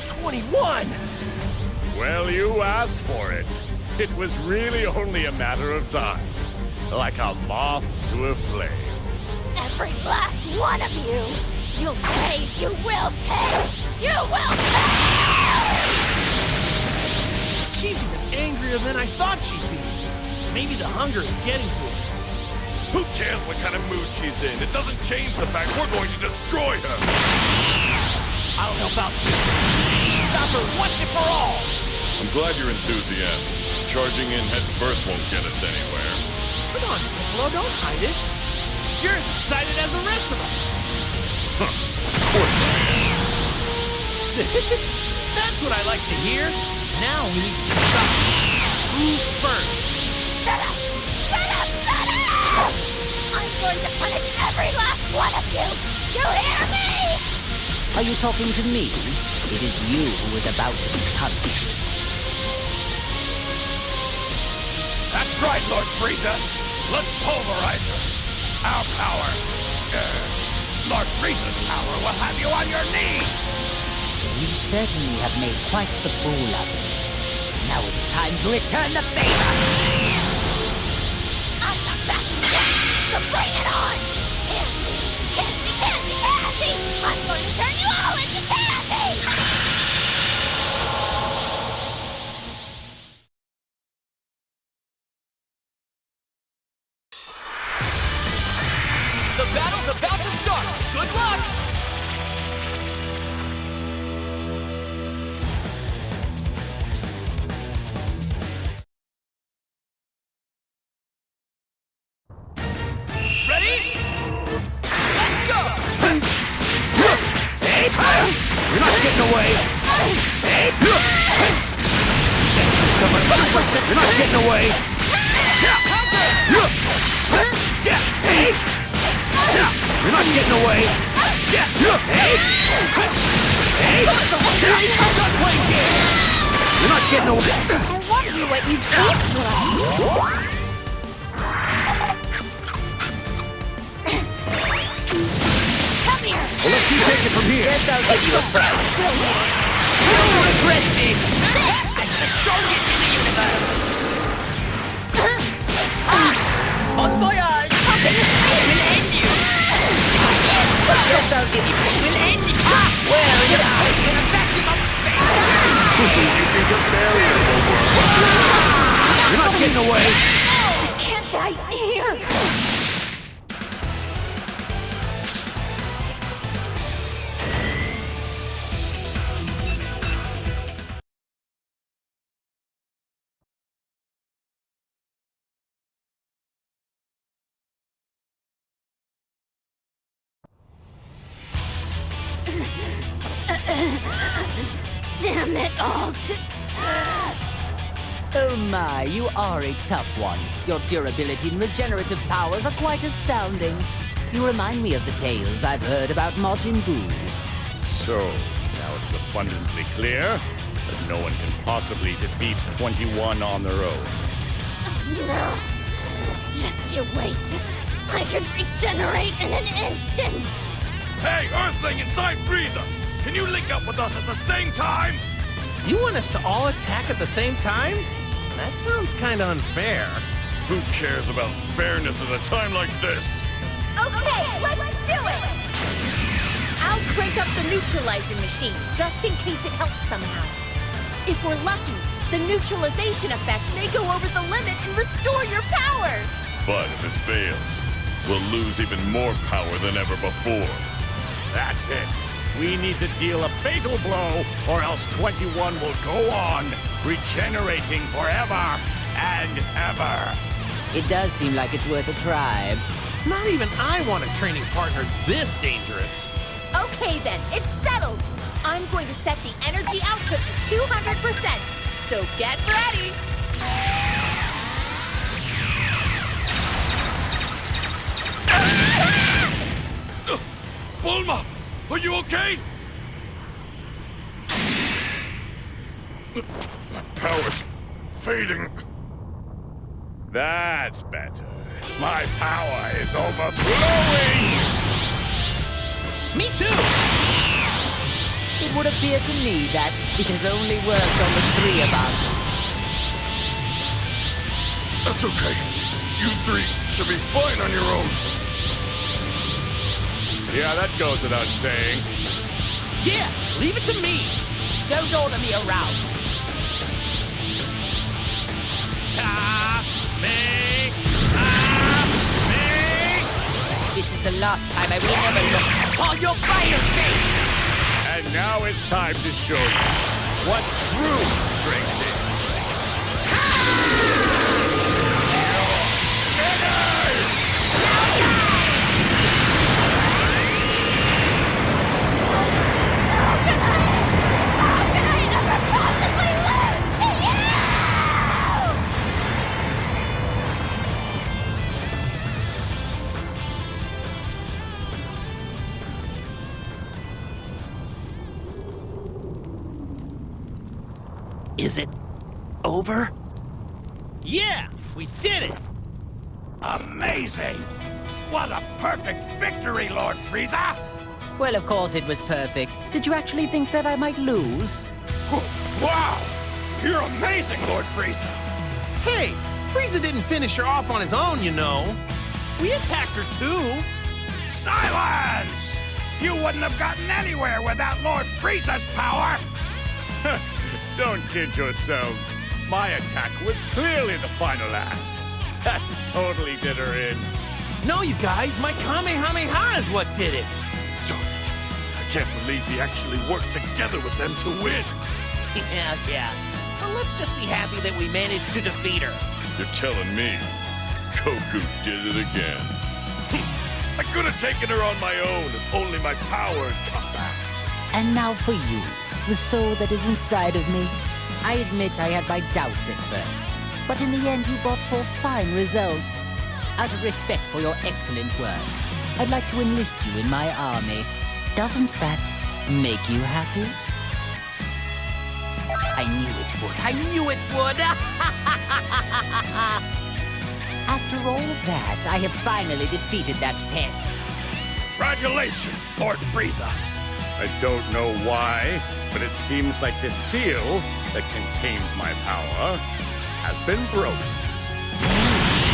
21! Well, you asked for it. It was really only a matter of time. Like a moth to a flame. Every last one of you! You'll pay! You will pay! You will pay! She's even angrier than I thought she'd be. Maybe the hunger is getting to her. Who cares what kind of mood she's in? It doesn't change the fact we're going to destroy her! I'll help out too. Stop her once and for all! I'm glad you're enthusiastic. Charging in head first won't get us anywhere. Come on, Piccolo, don't hide it. You're as excited as the rest of us. Of course I am. That's what I like to hear. Now we need to decide who's first. Shut up! Shut up! Shut up! I'm going to punish every last one of you! You hear me? Are you talking to me? It is you who is about to be punished. That's right, Lord Frieza. Let's pulverize her. Our power, Lord Frieza's power will have you on your knees. You certainly have made quite the fool of me. Now it's time to return the favor. I'm not backing down, so bring it on! Candy! Candy, candy, candy! I'm going to turn you all into candy! The battle's about to start! Good luck! Ready? Let's go! You're not getting away! You're not getting away! You're not getting away! I'm done playing games! You're not getting away! I wonder what you taste like. Come here. I'll let you take it from here! Guess I'll give you a prize. You'll regret this! Fantastic! The strongest in the universe! Bon voyage! How can this be? We'll end you! Guess I'll give you. We'll end you! Well, you're in a vacuum of space! You're not getting away! I can't die here. Damn it all to... Oh my, you are a tough one. Your durability and regenerative powers are quite astounding. You remind me of the tales I've heard about Majin Buu. So, now it's abundantly clear that no one can possibly defeat 21 on their own. No. Just you wait. I can regenerate in an instant. Hey, Earthling inside Frieza! Can you link up with us at the same time? You want us to all attack at the same time? That sounds kind of unfair. Who cares about fairness at a time like this? Okay, let's do it! I'll crank up the neutralizing machine, just in case it helps somehow. If we're lucky, the neutralization effect may go over the limit and restore your power! But if it fails, we'll lose even more power than ever before. That's it. We need to deal a fatal blow, or else 21 will go on, regenerating forever and ever. It does seem like it's worth a try. Not even I want a training partner this dangerous. Okay then, it's settled! I'm going to set the energy output to 200%, so get ready! Bulma! Are you okay? My power's fading. That's better. My power is overflowing! Me too! It would appear to me that it has only worked on the three of us. That's okay. You three should be fine on your own. Yeah, that goes without saying. Yeah, leave it to me. Don't order me around. This is the last time I will ever look on your fire face! And now it's time to show you what true strength is. How can I ever possibly lose to you? Is it over? Yeah, we did it! Amazing! What a perfect victory, Lord Frieza! Well, of course it was perfect. Did you actually think that I might lose? Wow! You're amazing, Lord Frieza! Hey, Frieza didn't finish her off on his own, you know. We attacked her too. Silence! You wouldn't have gotten anywhere without Lord Frieza's power! Don't kid yourselves. My attack was clearly the final act. That totally did her in. No, you guys, my Kamehameha is what did it. Darn it. I can't believe he actually worked together with them to win. Yeah. Well, let's just be happy that we managed to defeat her. You're telling me Goku did it again. I could have taken her on my own if only my power had come back. And now for you, the soul that is inside of me. I admit I had my doubts at first, but in the end you brought forth fine results. Out of respect for your excellent work, I'd like to enlist you in my army. Doesn't that make you happy? I knew it would. I knew it would. After all that, I have finally defeated that pest. Congratulations, Lord Frieza! I don't know why, but it seems like the seal that contains my power has been broken.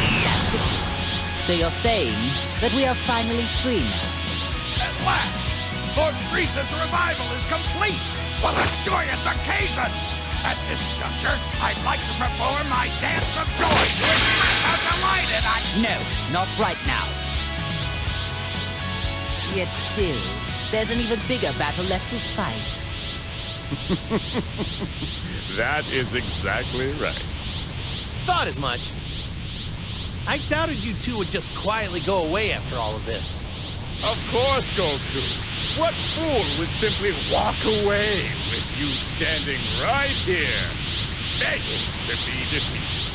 Is that the case? So you're saying that we are finally free now? At last, Lord Frieza's revival is complete! What a joyous occasion! At this juncture, I'd like to perform my dance of joy to express how delighted I... No, not right now. Yet still, there's an even bigger battle left to fight. That is exactly right. Thought as much. I doubted you two would just quietly go away after all of this. Of course, Goku. What fool would simply walk away with you standing right here, begging to be defeated?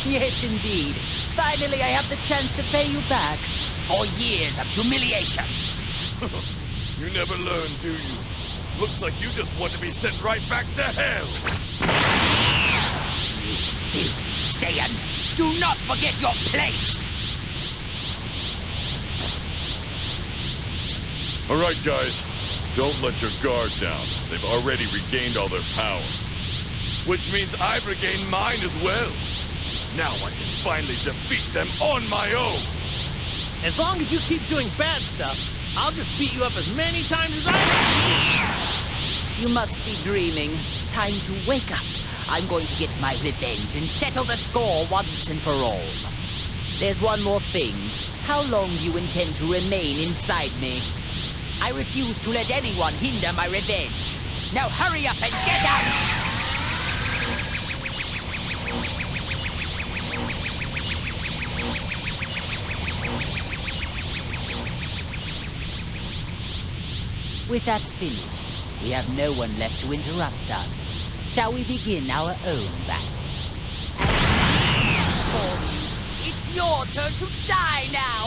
Yes, indeed. Finally, I have the chance to pay you back for years of humiliation. You never learn, do you? Looks like you just want to be sent right back to hell. You filthy Saiyan! Do not forget your place! All right, guys. Don't let your guard down. They've already regained all their power. Which means I've regained mine as well. Now I can finally defeat them on my own. As long as you keep doing bad stuff, I'll just beat you up as many times as I have You must be dreaming. Time to wake up. I'm going to get my revenge and settle the score once and for all. There's one more thing. How long do you intend to remain inside me? I refuse to let anyone hinder my revenge. Now hurry up and get out! With that finished, we have no one left to interrupt us. Shall we begin our own battle? And now, it's your turn to die now!